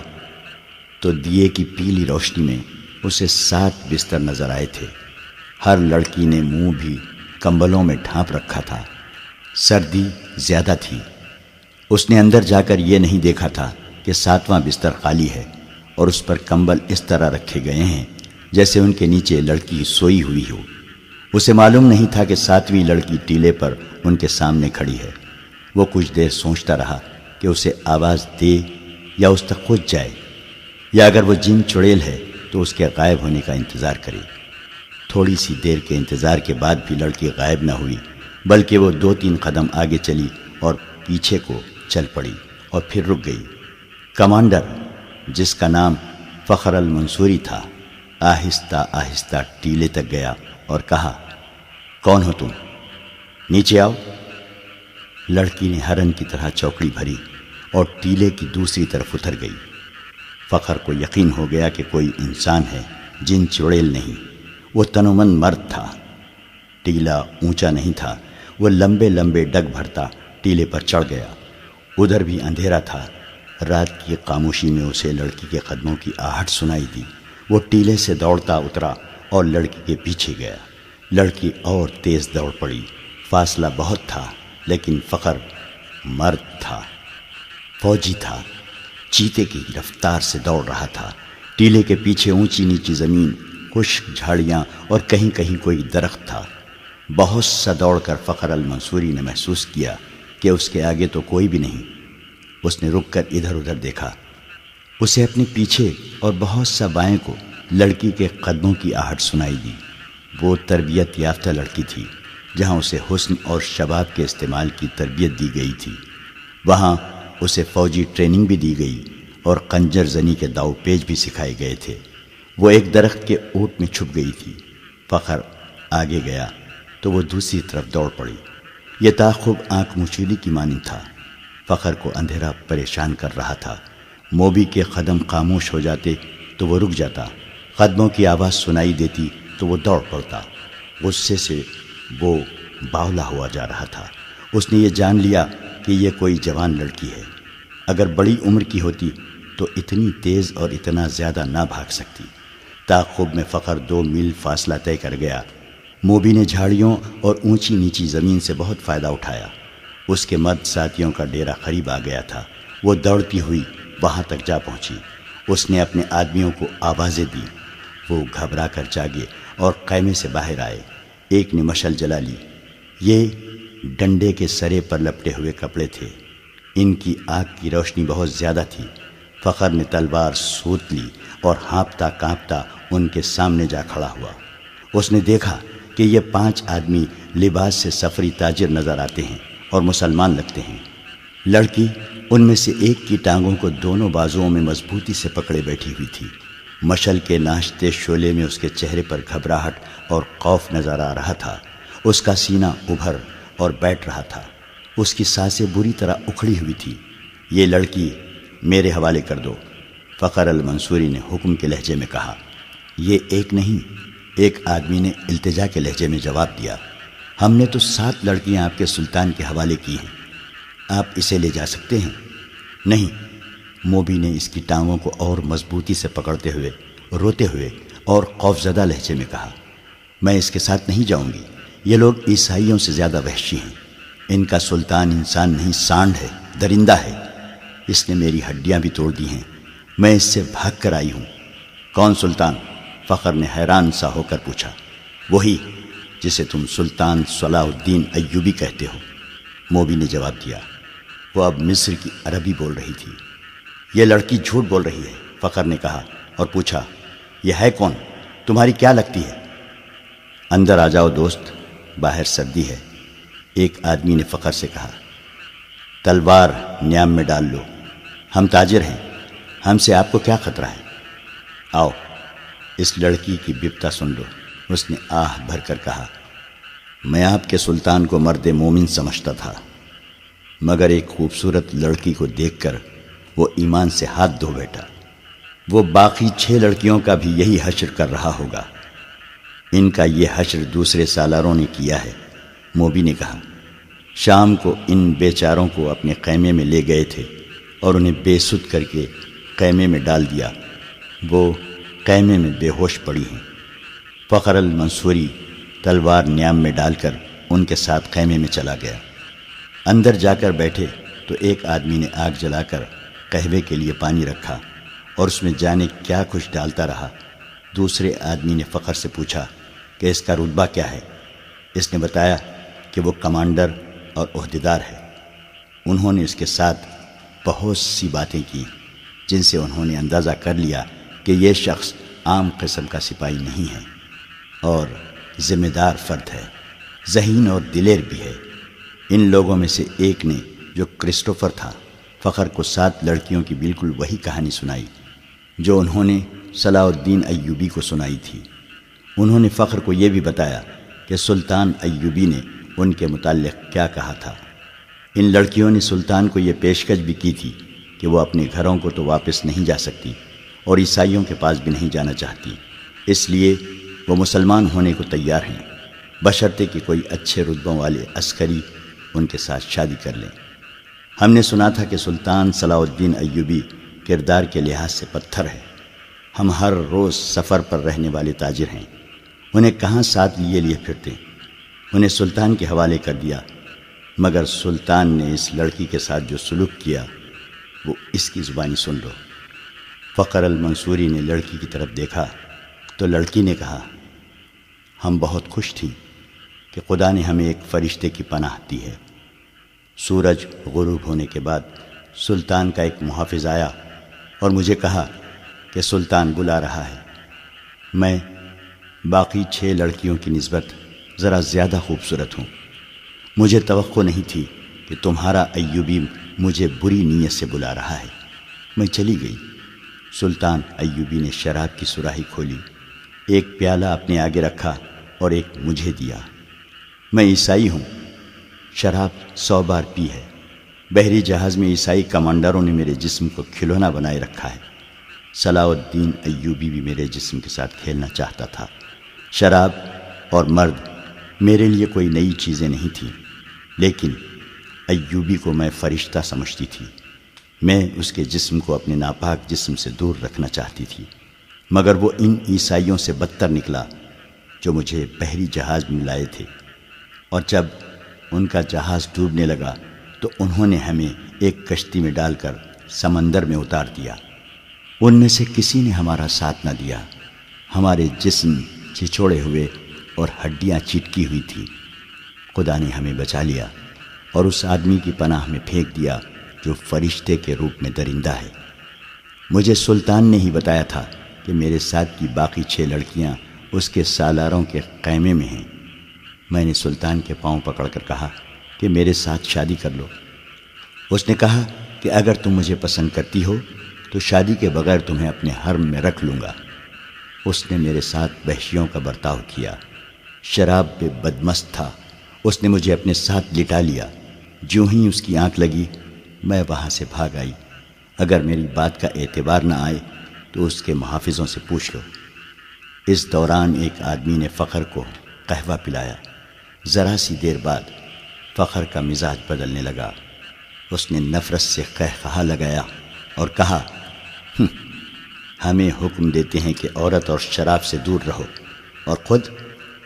تو دیے کی پیلی روشنی میں اسے 7 بستر نظر آئے تھے۔ ہر لڑکی نے منہ بھی کمبلوں میں ڈھانپ رکھا تھا۔ سردی زیادہ تھی۔ اس نے اندر جا کر یہ نہیں دیکھا تھا کہ 7واں بستر خالی ہے اور اس پر کمبل اس طرح رکھے گئے ہیں جیسے ان کے نیچے لڑکی سوئی ہوئی ہو۔ اسے معلوم نہیں تھا کہ 7ویں لڑکی ٹیلے پر ان کے سامنے کھڑی ہے۔ وہ کچھ دیر سوچتا رہا کہ اسے آواز دے یا اس تک خود جائے، یا اگر وہ جن چڑیل ہے تو اس کے غائب ہونے کا انتظار کرے۔ تھوڑی سی دیر کے انتظار کے بعد بھی لڑکی غائب نہ ہوئی، بلکہ وہ 2-3 قدم آگے چلی اور پیچھے کو چل پڑی اور پھر رک گئی۔ کمانڈر، جس کا نام فخر المنصوری تھا، آہستہ آہستہ ٹیلے تک گیا اور کہا، کون ہو تم؟ نیچے آؤ۔ لڑکی نے ہرن کی طرح چوکڑی بھری اور ٹیلے کی دوسری طرف اتر گئی۔ فخر کو یقین ہو گیا کہ کوئی انسان ہے، جن چڑیل نہیں۔ وہ تنومند مرد تھا۔ ٹیلا اونچا نہیں تھا۔ وہ لمبے لمبے ڈگ بھرتا ٹیلے پر چڑھ گیا۔ ادھر بھی اندھیرا تھا۔ رات کی خاموشی میں اسے لڑکی کے قدموں کی آہٹ سنائی دی۔ وہ ٹیلے سے دوڑتا اترا اور لڑکی کے پیچھے گیا۔ لڑکی اور تیز دوڑ پڑی۔ فاصلہ بہت تھا، لیکن فخر مرد تھا، فوجی تھا، چیتے کی رفتار سے دوڑ رہا تھا۔ ٹیلے کے پیچھے اونچی نیچی زمین، خشک جھاڑیاں اور کہیں کہیں کوئی درخت تھا۔ بہت سا دوڑ کر فخر المنصوری نے محسوس کیا کہ اس کے آگے تو کوئی بھی نہیں۔ اس نے رک کر ادھر ادھر دیکھا۔ اسے اپنے پیچھے اور بہت سا بائیں کو لڑکی کے قدموں کی آہٹ سنائی دی۔ وہ تربیت یافتہ لڑکی تھی۔ جہاں اسے حسن اور شباب کے استعمال کی تربیت دی گئی تھی، وہاں اسے فوجی ٹریننگ بھی دی گئی اور خنجر زنی کے داؤ پیچ بھی سکھائے گئے تھے۔ وہ ایک درخت کے اوٹ میں چھپ گئی تھی۔ فخر آگے گیا تو وہ دوسری طرف دوڑ پڑی۔ یہ تعاقب آنکھ مچولی کی مانند تھا۔ فخر کو اندھیرا پریشان کر رہا تھا۔ موبی کے قدم خاموش ہو جاتے تو وہ رک جاتا، قدموں کی آواز سنائی دیتی تو وہ دوڑ پڑتا۔ غصے سے وہ باولا ہوا جا رہا تھا۔ اس نے یہ جان لیا کہ یہ کوئی جوان لڑکی ہے۔ اگر بڑی عمر کی ہوتی تو اتنی تیز اور اتنا زیادہ نہ بھاگ سکتی۔ تعاقب میں فخر 2 میل فاصلہ طے کر گیا۔ موبی نے جھاڑیوں اور اونچی نیچی زمین سے بہت فائدہ اٹھایا۔ اس کے مرد ساتھیوں کا ڈیرا قریب آ گیا تھا۔ وہ دوڑتی ہوئی وہاں تک جا پہنچی۔ اس نے اپنے آدمیوں کو آوازیں دی۔ وہ گھبرا کر جاگے اور خیمے سے باہر آئے۔ ایک نے مشعل جلا لی۔ یہ ڈنڈے کے سرے پر لپٹے ہوئے کپڑے تھے۔ ان کی آگ کی روشنی بہت زیادہ تھی۔ فخر نے تلوار سوت لی اور ہانپتا کانپتا ان کے سامنے جا کھڑا ہوا۔ اس نے دیکھا کہ یہ 5 آدمی لباس سے سفری تاجر نظر آتے ہیں اور مسلمان لگتے ہیں۔ لڑکی ان میں سے ایک کی ٹانگوں کو دونوں بازوؤں میں مضبوطی سے پکڑے بیٹھی ہوئی تھی۔ مشعل کے ناشتے شعلے میں اس کے چہرے پر گھبراہٹ اور خوف نظر آ رہا تھا۔ اس کا سینہ ابھر اور بیٹھ رہا تھا۔ اس کی سانسیں بری طرح اکھڑی ہوئی تھی۔ یہ لڑکی میرے حوالے کر دو، فخر المنصوری نے حکم کے لہجے میں کہا۔ یہ ایک نہیں، ایک آدمی نے التجا کے لہجے میں جواب دیا۔ ہم نے تو 7 لڑکیاں آپ کے سلطان کے حوالے کی ہیں، آپ اسے لے جا سکتے ہیں؟ نہیں، موبی نے اس کی ٹانگوں کو اور مضبوطی سے پکڑتے ہوئے روتے ہوئے اور خوفزدہ لہجے میں کہا، میں اس کے ساتھ نہیں جاؤں گی۔ یہ لوگ عیسائیوں سے زیادہ وحشی ہیں۔ ان کا سلطان انسان نہیں، سانڈ ہے، درندہ ہے۔ اس نے میری ہڈیاں بھی توڑ دی ہیں۔ میں اس سے بھاگ کر آئی ہوں۔ کون سلطان؟ فخر نے حیران سا ہو کر پوچھا۔ وہی جسے تم سلطان صلاح الدین ایوبی کہتے ہو، موبی نے جواب دیا۔ وہ اب مصر کی عربی بول رہی تھی۔ یہ لڑکی جھوٹ بول رہی ہے، فخر نے کہا اور پوچھا، یہ ہے کون؟ تمہاری کیا لگتی ہے؟ اندر آ جاؤ دوست، باہر سردی ہے، ایک آدمی نے فخر سے کہا۔ تلوار نیام میں ڈال لو، ہم تاجر ہیں، ہم سے آپ کو کیا خطرہ ہے؟ آؤ، اس لڑکی کی بپتا سن لو۔ اس نے آہ بھر کر کہا، میں آپ کے سلطان کو مرد مومن سمجھتا تھا، مگر ایک خوبصورت لڑکی کو دیکھ کر وہ ایمان سے ہاتھ دھو بیٹھا۔ وہ باقی 6 لڑکیوں کا بھی یہی حشر کر رہا ہوگا۔ ان کا یہ حشر دوسرے سالاروں نے کیا ہے۔ موبی نے کہا، شام کو ان بیچاروں کو اپنے خیمے میں لے گئے تھے اور انہیں بے سود کر کے خیمے میں ڈال دیا۔ وہ خیمے میں بے ہوش پڑی ہیں۔ فخر المنصوری تلوار نیام میں ڈال کر ان کے ساتھ خیمے میں چلا گیا۔ اندر جا کر بیٹھے تو ایک آدمی نے آگ جلا کر قہوے کے لیے پانی رکھا اور اس میں جانے کیا کچھ ڈالتا رہا۔ دوسرے آدمی نے فخر سے پوچھا کہ اس کا رتبہ کیا ہے؟ اس نے بتایا کہ وہ کمانڈر اور عہدیدار ہے۔ انہوں نے اس کے ساتھ بہت سی باتیں کی جن سے انہوں نے اندازہ کر لیا کہ یہ شخص عام قسم کا سپاہی نہیں ہے اور ذمہ دار فرد ہے، ذہین اور دلیر بھی ہے۔ ان لوگوں میں سے ایک نے، جو کرسٹوفر تھا، فخر کو 7 لڑکیوں کی بالکل وہی کہانی سنائی جو انہوں نے صلاح الدین ایوبی کو سنائی تھی۔ انہوں نے فخر کو یہ بھی بتایا کہ سلطان ایوبی نے ان کے متعلق کیا کہا تھا۔ ان لڑکیوں نے سلطان کو یہ پیشکش بھی کی تھی کہ وہ اپنے گھروں کو تو واپس نہیں جا سکتی اور عیسائیوں کے پاس بھی نہیں جانا چاہتی، اس لیے وہ مسلمان ہونے کو تیار ہیں، بشرطے کہ کوئی اچھے رتبوں والے عسکری ان کے ساتھ شادی کر لیں۔ ہم نے سنا تھا کہ سلطان صلاح الدین ایوبی کردار کے لحاظ سے پتھر ہے۔ ہم ہر روز سفر پر رہنے والے تاجر ہیں، انہیں کہاں ساتھ لیے پھرتے، انہیں سلطان کے حوالے کر دیا، مگر سلطان نے اس لڑکی کے ساتھ جو سلوک کیا وہ اس کی زبانی سن لو۔ فخر المنصوری نے لڑکی کی طرف دیکھا تو لڑکی نے کہا، ہم بہت خوش تھیں کہ خدا نے ہمیں ایک فرشتے کی پناہ دی ہے۔ سورج غروب ہونے کے بعد سلطان کا ایک محافظ آیا اور مجھے کہا کہ سلطان بلا رہا ہے۔ میں باقی 6 لڑکیوں کی نسبت ذرا زیادہ خوبصورت ہوں۔ مجھے توقع نہیں تھی کہ تمہارا ایوبی مجھے بری نیت سے بلا رہا ہے۔ میں چلی گئی۔ سلطان ایوبی نے شراب کی سراہی کھولی، ایک پیالہ اپنے آگے رکھا اور ایک مجھے دیا۔ میں عیسائی ہوں، شراب 100 بار پی ہے۔ بحری جہاز میں عیسائی کمانڈروں نے میرے جسم کو کھلونا بنائے رکھا ہے۔ صلاح الدین ایوبی بھی میرے جسم کے ساتھ کھیلنا چاہتا تھا۔ شراب اور مرد میرے لیے کوئی نئی چیزیں نہیں تھیں، لیکن ایوبی کو میں فرشتہ سمجھتی تھی۔ میں اس کے جسم کو اپنے ناپاک جسم سے دور رکھنا چاہتی تھی، مگر وہ ان عیسائیوں سے بدتر نکلا جو مجھے بحری جہاز میں لائے تھے، اور جب ان کا جہاز ڈوبنے لگا تو انہوں نے ہمیں ایک کشتی میں ڈال کر سمندر میں اتار دیا۔ ان میں سے کسی نے ہمارا ساتھ نہ دیا۔ ہمارے جسم چھچوڑے ہوئے اور ہڈیاں چٹکی ہوئی تھی۔ خدا نے ہمیں بچا لیا اور اس آدمی کی پناہ میں پھینک دیا جو فرشتے کے روپ میں درندہ ہے۔ مجھے سلطان نے ہی بتایا تھا کہ میرے ساتھ کی باقی 6 لڑکیاں اس کے سالاروں کے خیمے میں ہیں۔ میں نے سلطان کے پاؤں پکڑ کر کہا کہ میرے ساتھ شادی کر لو۔ اس نے کہا کہ اگر تم مجھے پسند کرتی ہو تو شادی کے بغیر تمہیں اپنے حرم میں رکھ لوں گا۔ اس نے میرے ساتھ وحشیوں کا برتاؤ کیا۔ شراب پہ بدمست تھا۔ اس نے مجھے اپنے ساتھ لٹا لیا۔ جو ہی اس کی آنکھ لگی میں وہاں سے بھاگ آئی۔ اگر میری بات کا اعتبار نہ آئے تو اس کے محافظوں سے پوچھ لو۔ اس دوران ایک آدمی نے فخر کو قہوہ پلایا۔ ذرا سی دیر بعد فخر کا مزاج بدلنے لگا۔ اس نے نفرت سے قہقہا لگایا اور کہا، ہمیں حکم دیتے ہیں کہ عورت اور شراب سے دور رہو، اور خود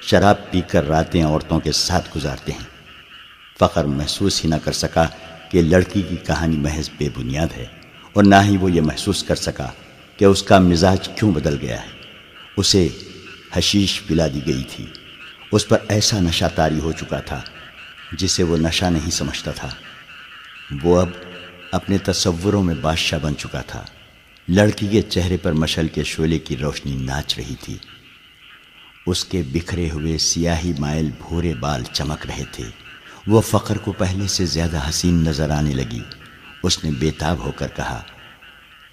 شراب پی کر راتیں عورتوں کے ساتھ گزارتے ہیں۔ فخر محسوس ہی نہ کر سکا کہ لڑکی کی کہانی محض بے بنیاد ہے، اور نہ ہی وہ یہ محسوس کر سکا کہ اس کا مزاج کیوں بدل گیا ہے۔ اسے حشیش پلا دی گئی تھی۔ اس پر ایسا نشہ طاری ہو چکا تھا جسے وہ نشہ نہیں سمجھتا تھا۔ وہ اب اپنے تصوروں میں بادشاہ بن چکا تھا۔ لڑکی کے چہرے پر مشعل کے شعلے کی روشنی ناچ رہی تھی۔ اس کے بکھرے ہوئے سیاہی مائل بھورے بال چمک رہے تھے۔ وہ فخر کو پہلے سے زیادہ حسین نظر آنے لگی۔ اس نے بے تاب ہو کر کہا،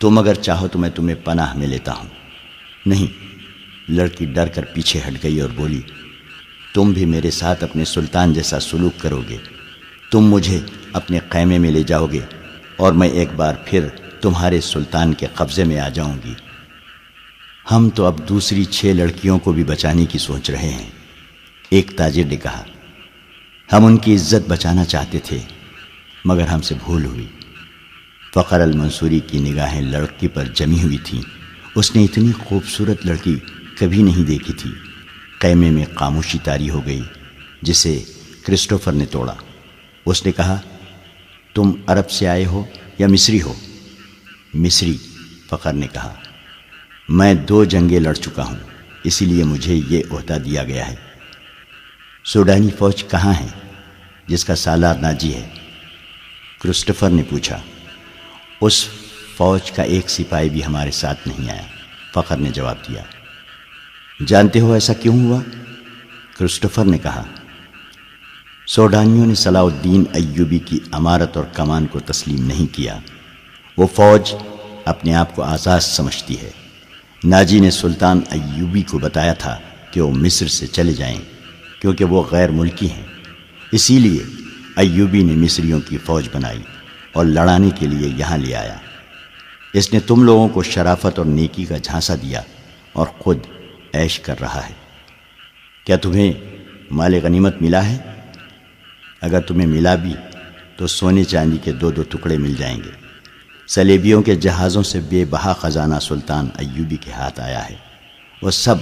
تم اگر چاہو تو میں تمہیں پناہ میں لیتا ہوں۔ نہیں۔ لڑکی ڈر کر پیچھے ہٹ گئی اور بولی، تم بھی میرے ساتھ اپنے سلطان جیسا سلوک کرو گے۔ تم مجھے اپنے خیمے میں لے جاؤ گے اور میں ایک بار پھر تمہارے سلطان کے قبضے میں آ جاؤں گی۔ ہم تو اب دوسری 6 لڑکیوں کو بھی بچانے کی سوچ رہے ہیں۔ ایک تاجر نے کہا، ہم ان کی عزت بچانا چاہتے تھے مگر ہم سے بھول ہوئی۔ فخر المنصوری کی نگاہیں لڑکی پر جمی ہوئی تھیں۔ اس نے اتنی خوبصورت لڑکی کبھی نہیں دیکھی تھی۔ خیمے میں خاموشی طاری ہو گئی جسے کرسٹوفر نے توڑا۔ اس نے کہا، تم عرب سے آئے ہو یا مصری ہو؟ مصری، فخر نے کہا۔ میں 2 جنگیں لڑ چکا ہوں، اسی لیے مجھے یہ عہدہ دیا گیا ہے۔ سوڈانی فوج کہاں ہے جس کا سالار ناجی ہے؟ کرسٹوفر نے پوچھا۔ اس فوج کا ایک سپاہی بھی ہمارے ساتھ نہیں آیا، فخر نے جواب دیا۔ جانتے ہو ایسا کیوں ہوا؟ کرسٹوفر نے کہا، سوڈانیوں نے صلاح الدین ایوبی کی امارت اور کمان کو تسلیم نہیں کیا۔ وہ فوج اپنے آپ کو آزاد سمجھتی ہے۔ ناجی نے سلطان ایوبی کو بتایا تھا کہ وہ مصر سے چلے جائیں کیونکہ وہ غیر ملکی ہیں۔ اسی لیے ایوبی نے مصریوں کی فوج بنائی اور لڑانے کے لیے یہاں لے آیا۔ اس نے تم لوگوں کو شرافت اور نیکی کا جھانسا دیا اور خود عیش کر رہا ہے۔ کیا تمہیں مال غنیمت ملا ہے؟ اگر تمہیں ملا بھی تو سونے چاندی کے 2 ٹکڑے مل جائیں گے۔ صلیبیوں کے جہازوں سے بے بہا خزانہ سلطان ایوبی کے ہاتھ آیا ہے۔ وہ سب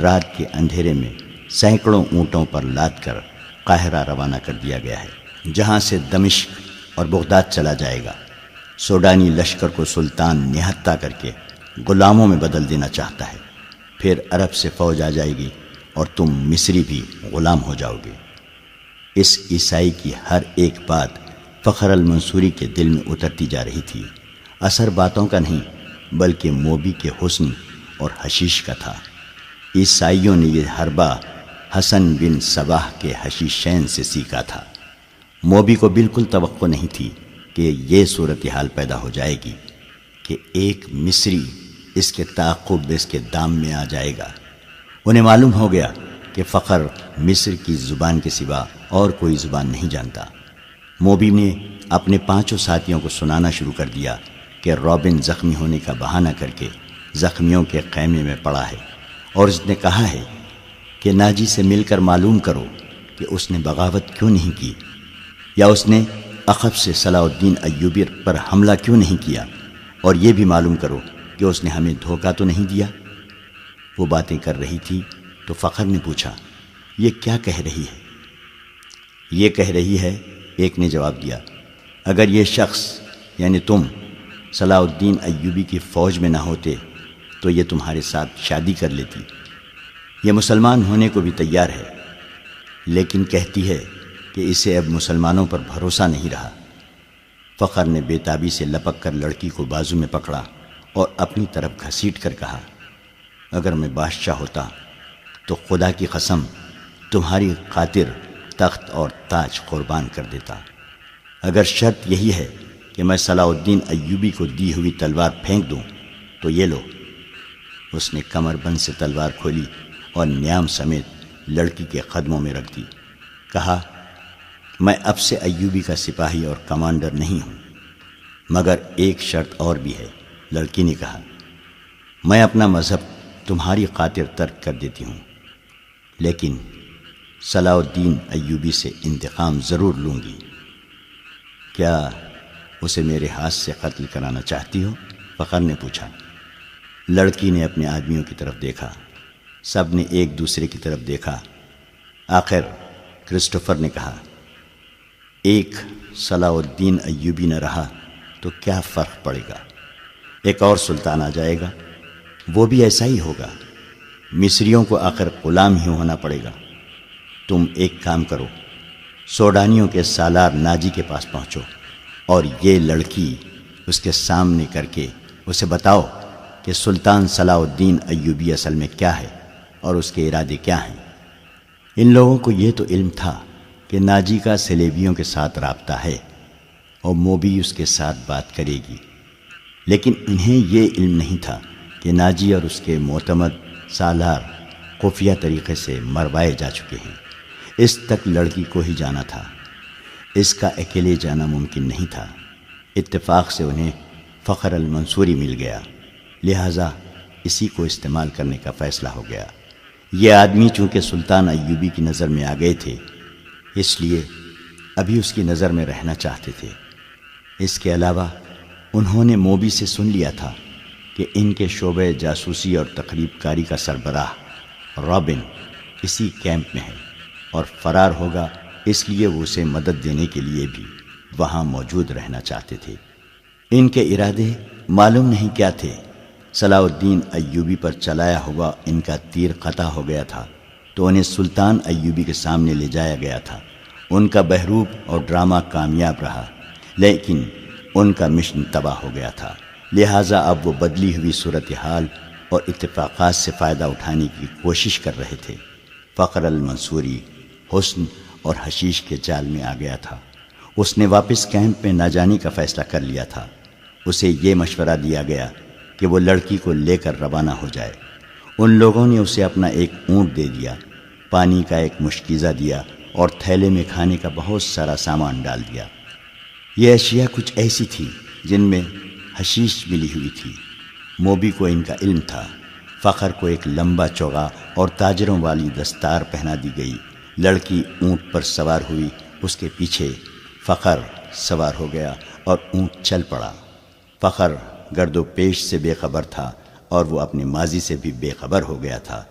رات کے اندھیرے میں سینکڑوں اونٹوں پر لاد کر قاہرہ روانہ کر دیا گیا ہے، جہاں سے دمشق اور بغداد چلا جائے گا۔ سوڈانی لشکر کو سلطان نہتہ کر کے غلاموں میں بدل دینا چاہتا ہے۔ پھر عرب سے فوج آ جائے گی اور تم مصری بھی غلام ہو جاؤ گے۔ اس عیسائی کی ہر ایک بات فخر المنصوری کے دل میں اترتی جا رہی تھی۔ اثر باتوں کا نہیں بلکہ موبی کے حسن اور حشیش کا تھا۔ عیسائیوں نے یہ حربہ حسن بن صباح کے حشیشین سے سیکھا تھا۔ موبی کو بالکل توقع نہیں تھی کہ یہ صورتحال پیدا ہو جائے گی کہ ایک مصری اس کے تعاقب اس کے دام میں آ جائے گا۔ انہیں معلوم ہو گیا کہ فخر مصر کی زبان کے سوا اور کوئی زبان نہیں جانتا۔ موبی نے اپنے 5 ساتھیوں کو سنانا شروع کر دیا کہ رابن زخمی ہونے کا بہانہ کر کے زخمیوں کے خیمے میں پڑا ہے، اور اس نے کہا ہے کہ ناجی سے مل کر معلوم کرو کہ اس نے بغاوت کیوں نہیں کی، یا اس نے عقب سے صلاح الدین ایوبی پر حملہ کیوں نہیں کیا، اور یہ بھی معلوم کرو کہ اس نے ہمیں دھوکہ تو نہیں دیا۔ وہ باتیں کر رہی تھی تو فخر نے پوچھا، یہ کیا کہہ رہی ہے؟ یہ کہہ رہی ہے، ایک نے جواب دیا، اگر یہ شخص یعنی تم صلاح الدین ایوبی کی فوج میں نہ ہوتے تو یہ تمہارے ساتھ شادی کر لیتی۔ یہ مسلمان ہونے کو بھی تیار ہے، لیکن کہتی ہے کہ اسے اب مسلمانوں پر بھروسہ نہیں رہا۔ فخر نے بے تابی سے لپک کر لڑکی کو بازو میں پکڑا اور اپنی طرف گھسیٹ کر کہا، اگر میں بادشاہ ہوتا تو خدا کی قسم تمہاری خاطر تخت اور تاج قربان کر دیتا۔ اگر شرط یہی ہے کہ میں صلاح الدین ایوبی کو دی ہوئی تلوار پھینک دوں تو یہ لو۔ اس نے کمر بند سے تلوار کھولی اور نیام سمیت لڑکی کے قدموں میں رکھ دی۔ کہا، میں اب سے ایوبی کا سپاہی اور کمانڈر نہیں ہوں، مگر ایک شرط اور بھی ہے۔ لڑکی نے کہا، میں اپنا مذہب تمہاری خاطر ترک کر دیتی ہوں، لیکن صلاح الدین ایوبی سے انتقام ضرور لوں گی۔ کیا اسے میرے ہاتھ سے قتل کرانا چاہتی ہو؟ فخر نے پوچھا۔ لڑکی نے اپنے آدمیوں کی طرف دیکھا، سب نے ایک دوسرے کی طرف دیکھا۔ آخر کرسٹوفر نے کہا، ایک صلاح الدین ایوبی نہ رہا تو کیا فرق پڑے گا؟ ایک اور سلطان آ جائے گا، وہ بھی ایسا ہی ہوگا۔ مصریوں کو آخر غلام ہی ہونا پڑے گا۔ تم ایک کام کرو، سوڈانیوں کے سالار ناجی کے پاس پہنچو اور یہ لڑکی اس کے سامنے کر کے اسے بتاؤ کہ سلطان صلاح الدین ایوبی اصل میں کیا ہے اور اس کے ارادے کیا ہیں۔ ان لوگوں کو یہ تو علم تھا کہ ناجی کا صلیبیوں کے ساتھ رابطہ ہے اور موبی اس کے ساتھ بات کرے گی، لیکن انہیں یہ علم نہیں تھا کہ ناجی اور اس کے معتمد سالار خفیہ طریقے سے مروائے جا چکے ہیں۔ اس تک لڑکی کو ہی جانا تھا، اس کا اکیلے جانا ممکن نہیں تھا۔ اتفاق سے انہیں فخر المنصوری مل گیا، لہٰذا اسی کو استعمال کرنے کا فیصلہ ہو گیا۔ یہ آدمی چونکہ سلطان ایوبی کی نظر میں آ گئے تھے، اس لیے ابھی اس کی نظر میں رہنا چاہتے تھے۔ اس کے علاوہ انہوں نے موبی سے سن لیا تھا کہ ان کے شعبہ جاسوسی اور تقریب کاری کا سربراہ رابن اسی کیمپ میں ہے اور فرار ہوگا، اس لیے وہ اسے مدد دینے کے لیے بھی وہاں موجود رہنا چاہتے تھے۔ ان کے ارادے معلوم نہیں کیا تھے۔ صلاح الدین ایوبی پر چلایا ہوا ان کا تیر قطع ہو گیا تھا تو انہیں سلطان ایوبی کے سامنے لے جایا گیا تھا۔ ان کا بہروپ اور ڈرامہ کامیاب رہا، لیکن ان کا مشن تباہ ہو گیا تھا، لہٰذا اب وہ بدلی ہوئی صورتحال اور اتفاقات سے فائدہ اٹھانے کی کوشش کر رہے تھے۔ فخر المنصوری حسن اور حشیش کے جال میں آ گیا تھا۔ اس نے واپس کیمپ میں نہ جانے کا فیصلہ کر لیا تھا۔ اسے یہ مشورہ دیا گیا کہ وہ لڑکی کو لے کر روانہ ہو جائے۔ ان لوگوں نے اسے اپنا ایک اونٹ دے دیا، پانی کا ایک مشکیزہ دیا اور تھیلے میں کھانے کا بہت سارا سامان ڈال دیا۔ یہ اشیاء کچھ ایسی تھی جن میں حشیش ملی ہوئی تھی۔ موبی کو ان کا علم تھا۔ فخر کو ایک لمبا چوغا اور تاجروں والی دستار پہنا دی گئی۔ لڑکی اونٹ پر سوار ہوئی، اس کے پیچھے فخر سوار ہو گیا اور اونٹ چل پڑا۔ فخر گرد و پیش سے بے خبر تھا اور وہ اپنے ماضی سے بھی بے خبر ہو گیا تھا۔